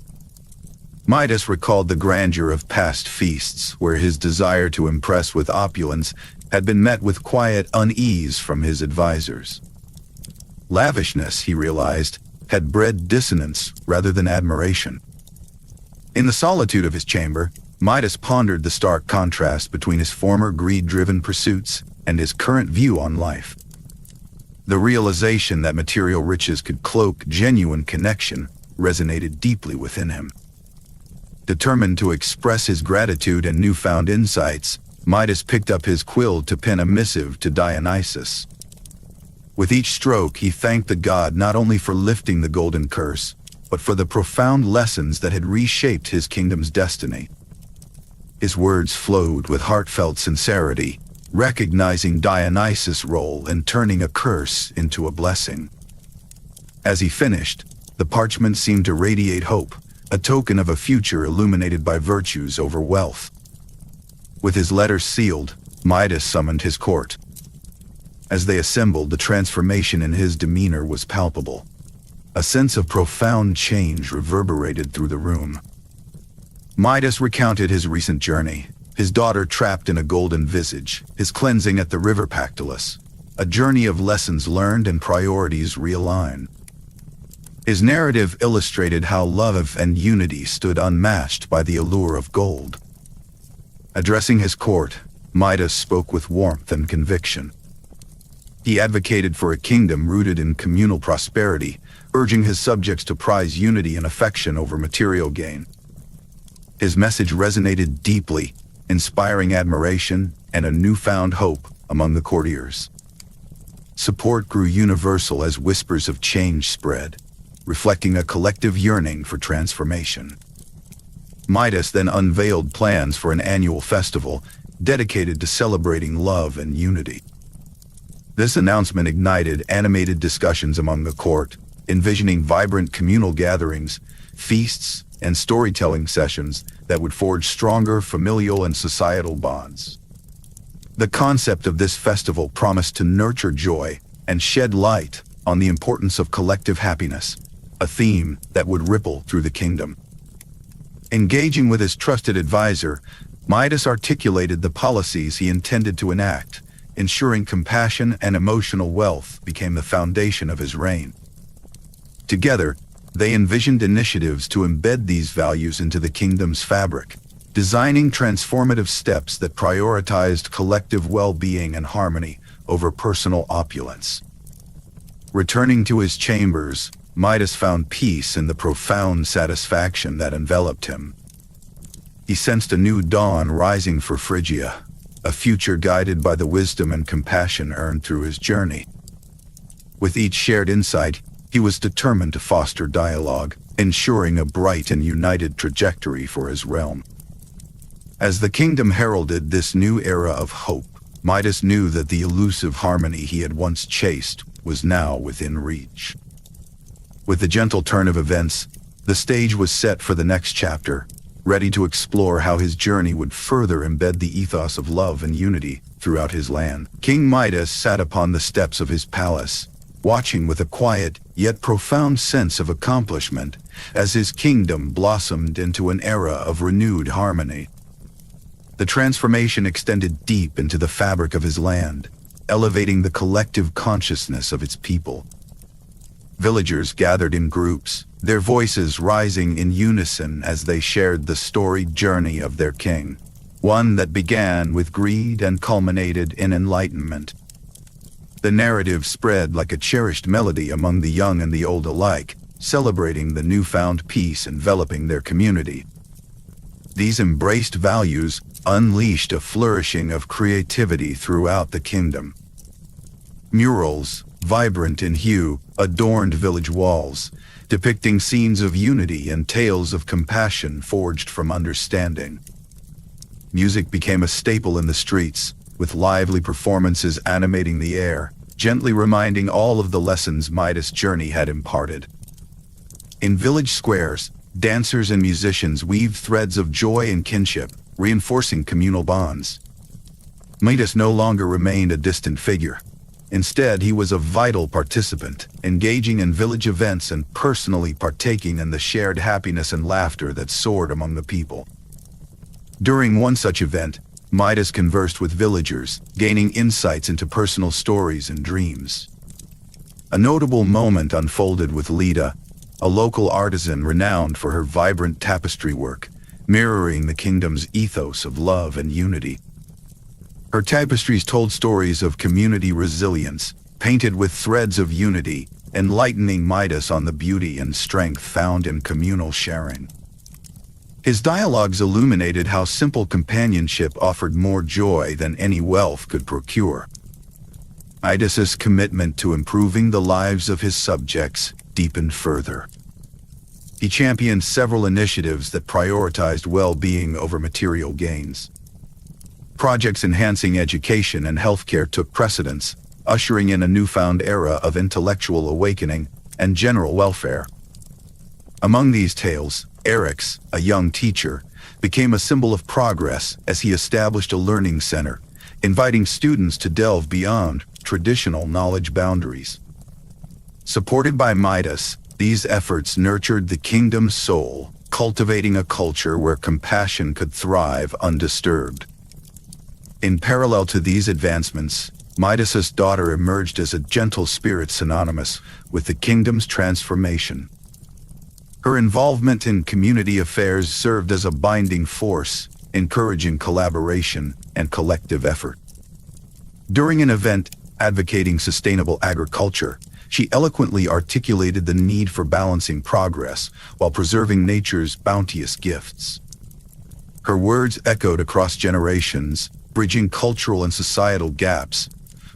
Midas recalled the grandeur of past feasts, where his desire to impress with opulence had been met with quiet unease from his advisors. Lavishness, he realized, had bred dissonance rather than admiration. In the solitude of his chamber, Midas pondered the stark contrast between his former greed-driven pursuits and his current view on life. The realization that material riches could cloak genuine connection resonated deeply within him. Determined to express his gratitude and newfound insights, Midas picked up his quill to pen a missive to Dionysus. With each stroke, he thanked the god not only for lifting the golden curse, but for the profound lessons that had reshaped his kingdom's destiny. His words flowed with heartfelt sincerity, recognizing Dionysus' role in turning a curse into a blessing. As he finished, the parchment seemed to radiate hope, a token of a future illuminated by virtues over wealth. With his letters sealed, Midas summoned his court. As they assembled, the transformation in his demeanor was palpable. A sense of profound change reverberated through the room. Midas recounted his recent journey, his daughter trapped in a golden visage, his cleansing at the River Pactolus, a journey of lessons learned and priorities realigned. His narrative illustrated how love and unity stood unmatched by the allure of gold. Addressing his court, Midas spoke with warmth and conviction. He advocated for a kingdom rooted in communal prosperity, urging his subjects to prize unity and affection over material gain. His message resonated deeply, inspiring admiration and a newfound hope among the courtiers. Support grew universal as whispers of change spread, reflecting a collective yearning for transformation. Midas then unveiled plans for an annual festival dedicated to celebrating love and unity. This announcement ignited animated discussions among the court, envisioning vibrant communal gatherings, feasts, and storytelling sessions that would forge stronger familial and societal bonds. The concept of this festival promised to nurture joy and shed light on the importance of collective happiness, a theme that would ripple through the kingdom. Engaging with his trusted advisor, Midas articulated the policies he intended to enact, ensuring compassion and emotional wealth became the foundation of his reign. Together, they envisioned initiatives to embed these values into the kingdom's fabric, designing transformative steps that prioritized collective well-being and harmony over personal opulence. Returning to his chambers, Midas found peace in the profound satisfaction that enveloped him. He sensed a new dawn rising for Phrygia, a future guided by the wisdom and compassion earned through his journey. With each shared insight, he was determined to foster dialogue, ensuring a bright and united trajectory for his realm. As the kingdom heralded this new era of hope, Midas knew that the elusive harmony he had once chased was now within reach. With the gentle turn of events, the stage was set for the next chapter, ready to explore how his journey would further embed the ethos of love and unity throughout his land. King Midas sat upon the steps of his palace, watching with a quiet yet profound sense of accomplishment as his kingdom blossomed into an era of renewed harmony. The transformation extended deep into the fabric of his land, elevating the collective consciousness of its people. Villagers gathered in groups, their voices rising in unison as they shared the storied journey of their king, one that began with greed and culminated in enlightenment. The narrative spread like a cherished melody among the young and the old alike, celebrating the newfound peace enveloping their community. These embraced values unleashed a flourishing of creativity throughout the kingdom. Murals, vibrant in hue, adorned village walls, depicting scenes of unity and tales of compassion forged from understanding. Music became a staple in the streets, with lively performances animating the air, gently reminding all of the lessons Midas' journey had imparted. In village squares, dancers and musicians weaved threads of joy and kinship, reinforcing communal bonds. Midas no longer remained a distant figure. Instead, he was a vital participant, engaging in village events and personally partaking in the shared happiness and laughter that soared among the people. During one such event, Midas conversed with villagers, gaining insights into personal stories and dreams. A notable moment unfolded with Leda, a local artisan renowned for her vibrant tapestry work, mirroring the kingdom's ethos of love and unity. Her tapestries told stories of community resilience, painted with threads of unity, enlightening Midas on the beauty and strength found in communal sharing. His dialogues illuminated how simple companionship offered more joy than any wealth could procure. Midas's commitment to improving the lives of his subjects deepened further. He championed several initiatives that prioritized well-being over material gains. Projects enhancing education and healthcare took precedence, ushering in a newfound era of intellectual awakening and general welfare. Among these tales, Eryx, a young teacher, became a symbol of progress as he established a learning center, inviting students to delve beyond traditional knowledge boundaries. Supported by Midas, these efforts nurtured the kingdom's soul, cultivating a culture where compassion could thrive undisturbed. In parallel to these advancements, Midas's daughter emerged as a gentle spirit synonymous with the kingdom's transformation. Her involvement in community affairs served as a binding force, encouraging collaboration and collective effort. During an event advocating sustainable agriculture, she eloquently articulated the need for balancing progress while preserving nature's bounteous gifts. Her words echoed across generations, bridging cultural and societal gaps,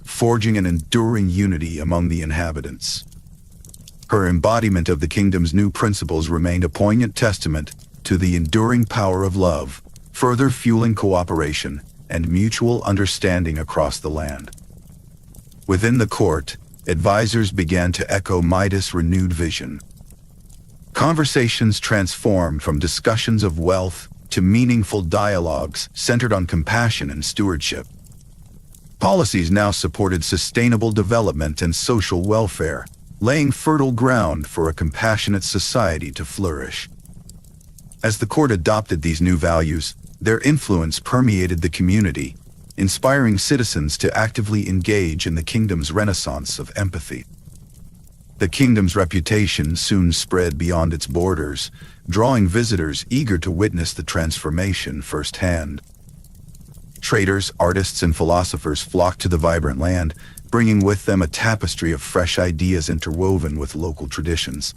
forging an enduring unity among the inhabitants. Her embodiment of the kingdom's new principles remained a poignant testament to the enduring power of love, further fueling cooperation and mutual understanding across the land. Within the court, advisors began to echo Midas' renewed vision. Conversations transformed from discussions of wealth to meaningful dialogues centered on compassion and stewardship. Policies now supported sustainable development and social welfare, laying fertile ground for a compassionate society to flourish. As the court adopted these new values, Their influence permeated the community, inspiring citizens to actively engage in the kingdom's renaissance of empathy. The kingdom's reputation soon spread beyond its borders, drawing visitors eager to witness the transformation firsthand. Traders, artists, and philosophers flocked to the vibrant land, bringing with them a tapestry of fresh ideas interwoven with local traditions.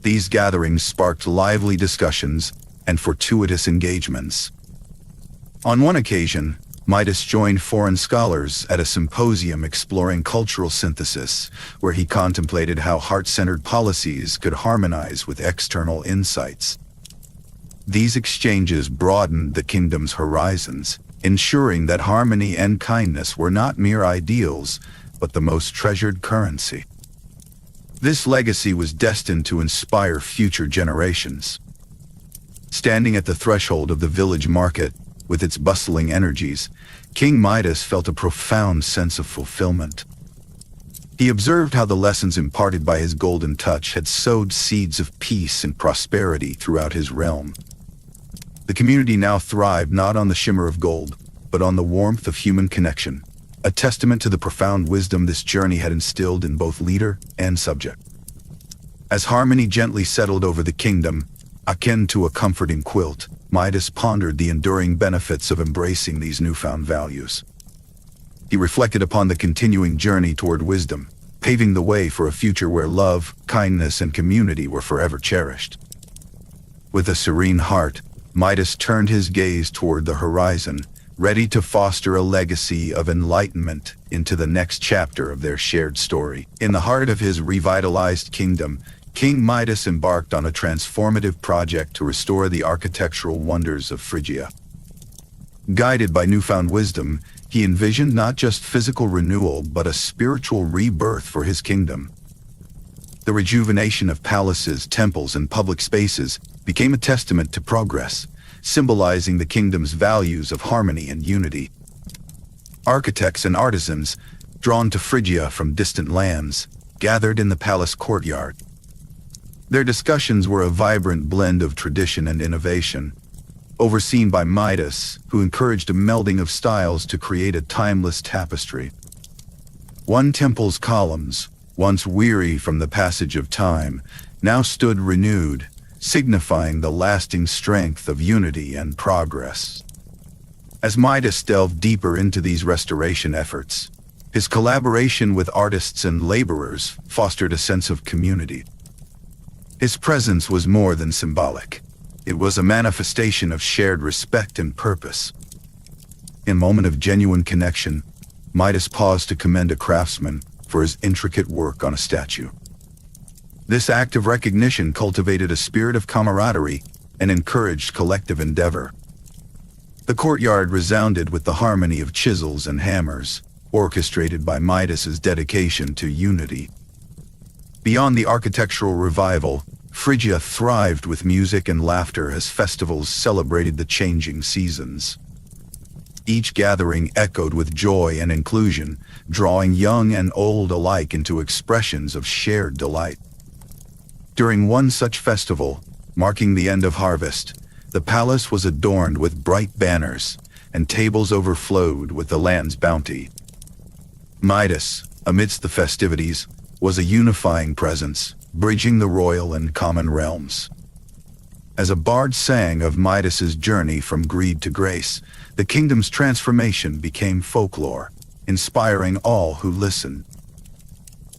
These gatherings sparked lively discussions and fortuitous engagements. On one occasion, Midas joined foreign scholars at a symposium exploring cultural synthesis, where he contemplated how heart-centered policies could harmonize with external insights. These exchanges broadened the kingdom's horizons, ensuring that harmony and kindness were not mere ideals, but the most treasured currency. This legacy was destined to inspire future generations. Standing at the threshold of the village market, with its bustling energies, King Midas felt a profound sense of fulfillment. He observed how the lessons imparted by his golden touch had sowed seeds of peace and prosperity throughout his realm. The community now thrived not on the shimmer of gold, but on the warmth of human connection, a testament to the profound wisdom this journey had instilled in both leader and subject. As harmony gently settled over the kingdom, akin to a comforting quilt, Midas pondered the enduring benefits of embracing these newfound values. He reflected upon the continuing journey toward wisdom, paving the way for a future where love, kindness, and community were forever cherished. With a serene heart, Midas turned his gaze toward the horizon, ready to foster a legacy of enlightenment into the next chapter of their shared story. In the heart of his revitalized kingdom, King Midas embarked on a transformative project to restore the architectural wonders of Phrygia. Guided by newfound wisdom, he envisioned not just physical renewal but a spiritual rebirth for his kingdom. The rejuvenation of palaces, temples, and public spaces became a testament to progress, symbolizing the kingdom's values of harmony and unity. Architects and artisans, drawn to Phrygia from distant lands, gathered in the palace courtyard. Their discussions were a vibrant blend of tradition and innovation, overseen by Midas, who encouraged a melding of styles to create a timeless tapestry. One temple's columns, once weary from the passage of time, now stood renewed, signifying the lasting strength of unity and progress. As Midas delved deeper into these restoration efforts, his collaboration with artists and laborers fostered a sense of community. His presence was more than symbolic. It was a manifestation of shared respect and purpose. In a moment of genuine connection, Midas paused to commend a craftsman for his intricate work on a statue. This act of recognition cultivated a spirit of camaraderie and encouraged collective endeavor. The courtyard resounded with the harmony of chisels and hammers, orchestrated by Midas's dedication to unity. Beyond the architectural revival, Phrygia thrived with music and laughter as festivals celebrated the changing seasons. Each gathering echoed with joy and inclusion, drawing young and old alike into expressions of shared delight. During one such festival, marking the end of harvest, the palace was adorned with bright banners, and tables overflowed with the land's bounty. Midas, amidst the festivities, was a unifying presence, bridging the royal and common realms. As a bard sang of Midas's journey from greed to grace, the kingdom's transformation became folklore, inspiring all who listened.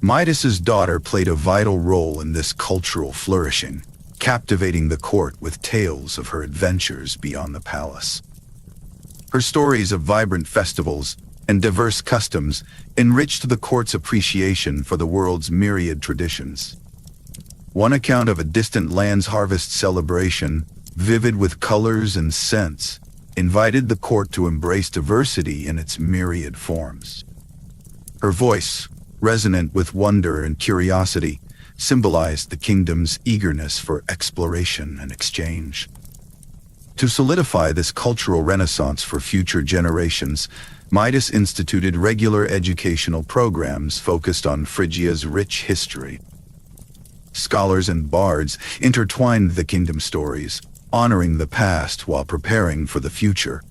Midas's daughter played a vital role in this cultural flourishing, captivating the court with tales of her adventures beyond the palace. Her stories of vibrant festivals and diverse customs enriched the court's appreciation for the world's myriad traditions. One account of a distant land's harvest celebration, vivid with colors and scents, invited the court to embrace diversity in its myriad forms. Her voice, resonant with wonder and curiosity, symbolized the kingdom's eagerness for exploration and exchange. To solidify this cultural renaissance for future generations, Midas instituted regular educational programs focused on Phrygia's rich history. Scholars and bards intertwined the kingdom's stories, honoring the past while preparing for the future.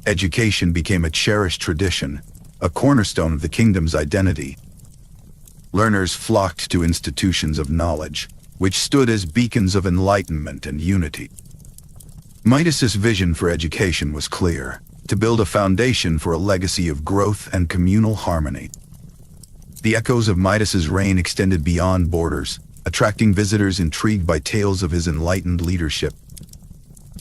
Education became a cherished tradition, a cornerstone of the kingdom's identity. Learners flocked to institutions of knowledge, which stood as beacons of enlightenment and unity. Midas's vision for education was clear: to build a foundation for a legacy of growth and communal harmony. The echoes of Midas's reign extended beyond borders, attracting visitors intrigued by tales of his enlightened leadership.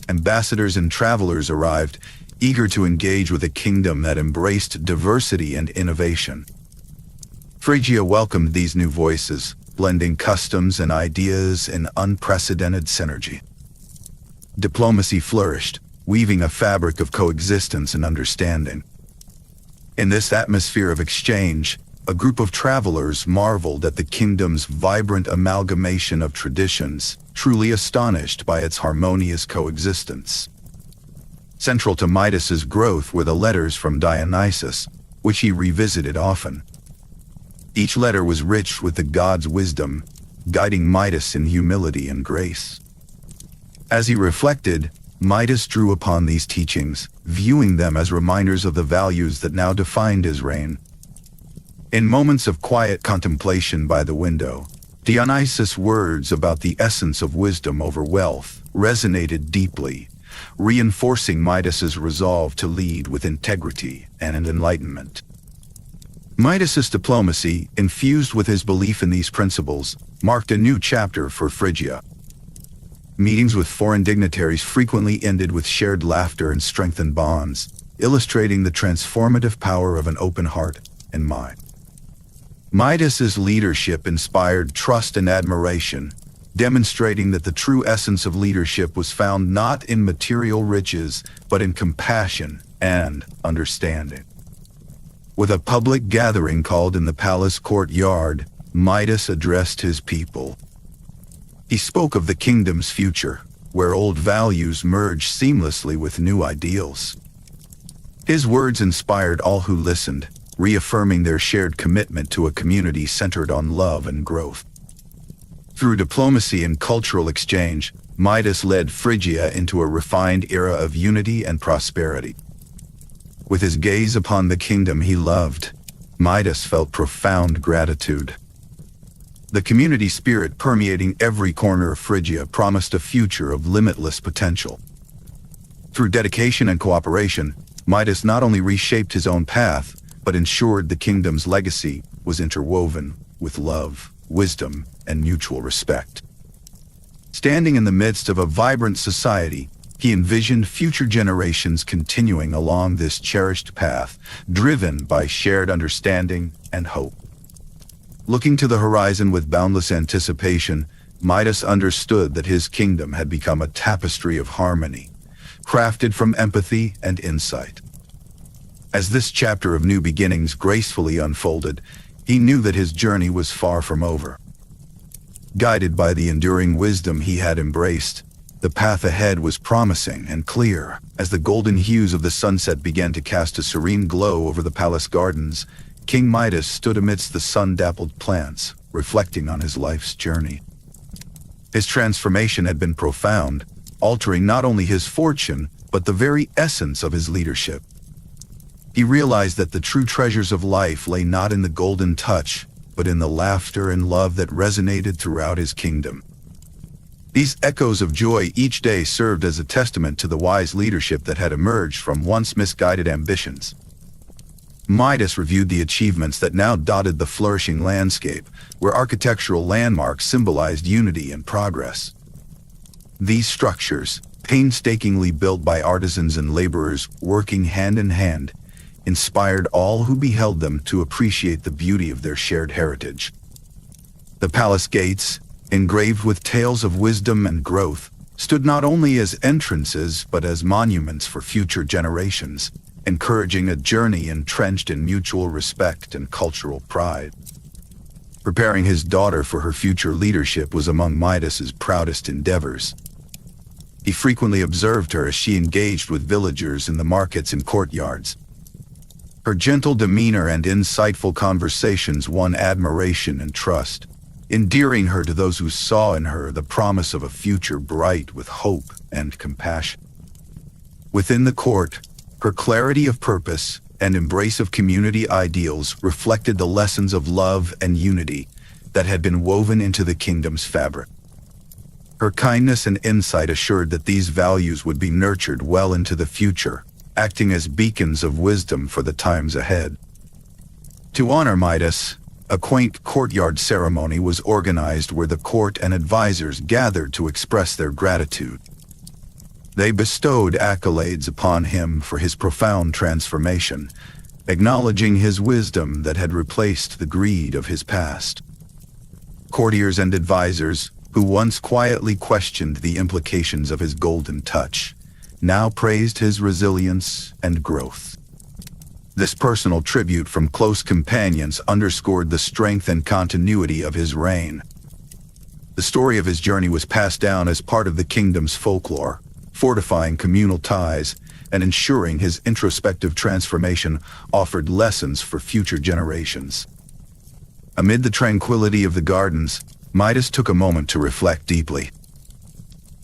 Ambassadors and travelers arrived, eager to engage with a kingdom that embraced diversity and innovation. Phrygia welcomed these new voices, blending customs and ideas in unprecedented synergy. Diplomacy flourished, weaving a fabric of coexistence and understanding. In this atmosphere of exchange, a group of travelers marveled at the kingdom's vibrant amalgamation of traditions, truly astonished by its harmonious coexistence. Central to Midas's growth were the letters from Dionysus, which he revisited often. Each letter was rich with the god's wisdom, guiding Midas in humility and grace. As he reflected, Midas drew upon these teachings, viewing them as reminders of the values that now defined his reign. In moments of quiet contemplation by the window, Dionysus' words about the essence of wisdom over wealth resonated deeply, reinforcing Midas's resolve to lead with integrity and enlightenment. Midas's diplomacy, infused with his belief in these principles, marked a new chapter for Phrygia. Meetings with foreign dignitaries frequently ended with shared laughter and strengthened bonds, illustrating the transformative power of an open heart and mind. Midas's leadership inspired trust and admiration, demonstrating that the true essence of leadership was found not in material riches, but in compassion and understanding. With a public gathering called in the palace courtyard, Midas addressed his people. He spoke of the kingdom's future, where old values merged seamlessly with new ideals. His words inspired all who listened, reaffirming their shared commitment to a community centered on love and growth. Through diplomacy and cultural exchange, Midas led Phrygia into a refined era of unity and prosperity. With his gaze upon the kingdom he loved, Midas felt profound gratitude. The community spirit permeating every corner of Phrygia promised a future of limitless potential. Through dedication and cooperation, Midas not only reshaped his own path, but ensured the kingdom's legacy was interwoven with love, wisdom, and mutual respect. Standing in the midst of a vibrant society, he envisioned future generations continuing along this cherished path, driven by shared understanding and hope. Looking to the horizon with boundless anticipation, Midas understood that his kingdom had become a tapestry of harmony, crafted from empathy and insight. As this chapter of new beginnings gracefully unfolded, he knew that his journey was far from over. Guided by the enduring wisdom he had embraced, the path ahead was promising and clear. As the golden hues of the sunset began to cast a serene glow over the palace gardens, King Midas stood amidst the sun-dappled plants, reflecting on his life's journey. His transformation had been profound, altering not only his fortune, but the very essence of his leadership. He realized that the true treasures of life lay not in the golden touch, but in the laughter and love that resonated throughout his kingdom. These echoes of joy each day served as a testament to the wise leadership that had emerged from once misguided ambitions. Midas reviewed the achievements that now dotted the flourishing landscape, where architectural landmarks symbolized unity and progress. These structures, painstakingly built by artisans and laborers working hand in hand, inspired all who beheld them to appreciate the beauty of their shared heritage. The palace gates, engraved with tales of wisdom and growth, stood not only as entrances but as monuments for future generations, encouraging a journey entrenched in mutual respect and cultural pride. Preparing his daughter for her future leadership was among Midas's proudest endeavors. He frequently observed her as she engaged with villagers in the markets and courtyards. Her gentle demeanor and insightful conversations won admiration and trust, endearing her to those who saw in her the promise of a future bright with hope and compassion. Within the court, her clarity of purpose and embrace of community ideals reflected the lessons of love and unity that had been woven into the kingdom's fabric. Her kindness and insight assured that these values would be nurtured well into the future, acting as beacons of wisdom for the times ahead. To honor Midas, a quaint courtyard ceremony was organized where the court and advisors gathered to express their gratitude. They bestowed accolades upon him for his profound transformation, acknowledging his wisdom that had replaced the greed of his past. Courtiers and advisors, who once quietly questioned the implications of his golden touch, now praised his resilience and growth. This personal tribute from close companions underscored the strength and continuity of his reign. The story of his journey was passed down as part of the kingdom's folklore, fortifying communal ties and ensuring his introspective transformation offered lessons for future generations. Amid the tranquility of the gardens, Midas took a moment to reflect deeply.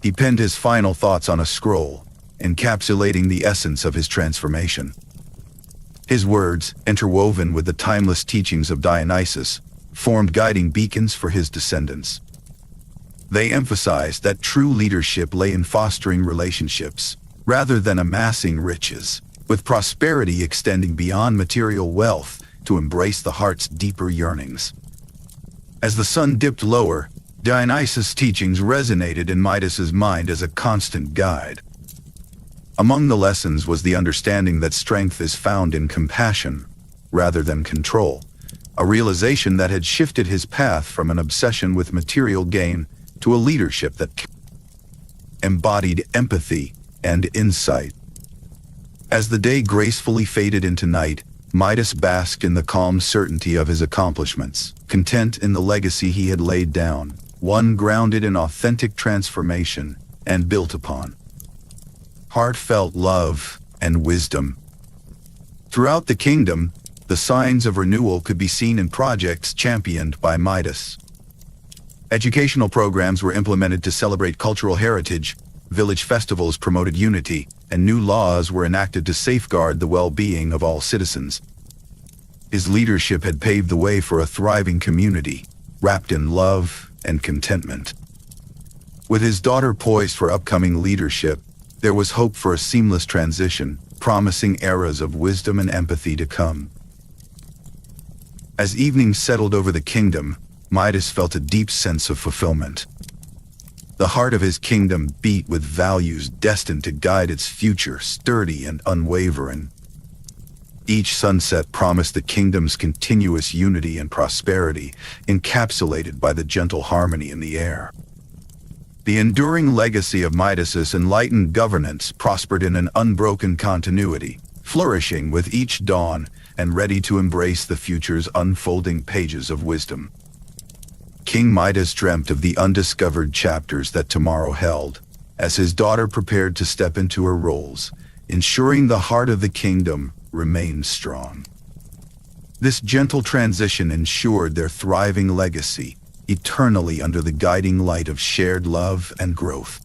He penned his final thoughts on a scroll, encapsulating the essence of his transformation. His words, interwoven with the timeless teachings of Dionysus, formed guiding beacons for his descendants. They emphasized that true leadership lay in fostering relationships, rather than amassing riches, with prosperity extending beyond material wealth to embrace the heart's deeper yearnings. As the sun dipped lower, Dionysus' teachings resonated in Midas's mind as a constant guide. Among the lessons was the understanding that strength is found in compassion, rather than control, a realization that had shifted his path from an obsession with material gain to a leadership that embodied empathy and insight. As the day gracefully faded into night, Midas basked in the calm certainty of his accomplishments, content in the legacy he had laid down, one grounded in authentic transformation and built upon heartfelt love and wisdom. Throughout the kingdom, the signs of renewal could be seen in projects championed by Midas. Educational programs were implemented to celebrate cultural heritage, village festivals promoted unity, and new laws were enacted to safeguard the well-being of all citizens. His leadership had paved the way for a thriving community, wrapped in love and contentment. With his daughter poised for upcoming leadership, there was hope for a seamless transition, promising eras of wisdom and empathy to come. As evening settled over the kingdom, Midas felt a deep sense of fulfillment. The heart of his kingdom beat with values destined to guide its future, sturdy and unwavering. Each sunset promised the kingdom's continuous unity and prosperity, encapsulated by the gentle harmony in the air. The enduring legacy of Midas's enlightened governance prospered in an unbroken continuity, flourishing with each dawn and ready to embrace the future's unfolding pages of wisdom. King Midas dreamt of the undiscovered chapters that tomorrow held, as his daughter prepared to step into her roles, ensuring the heart of the kingdom remained strong. This gentle transition ensured their thriving legacy, eternally under the guiding light of shared love and growth.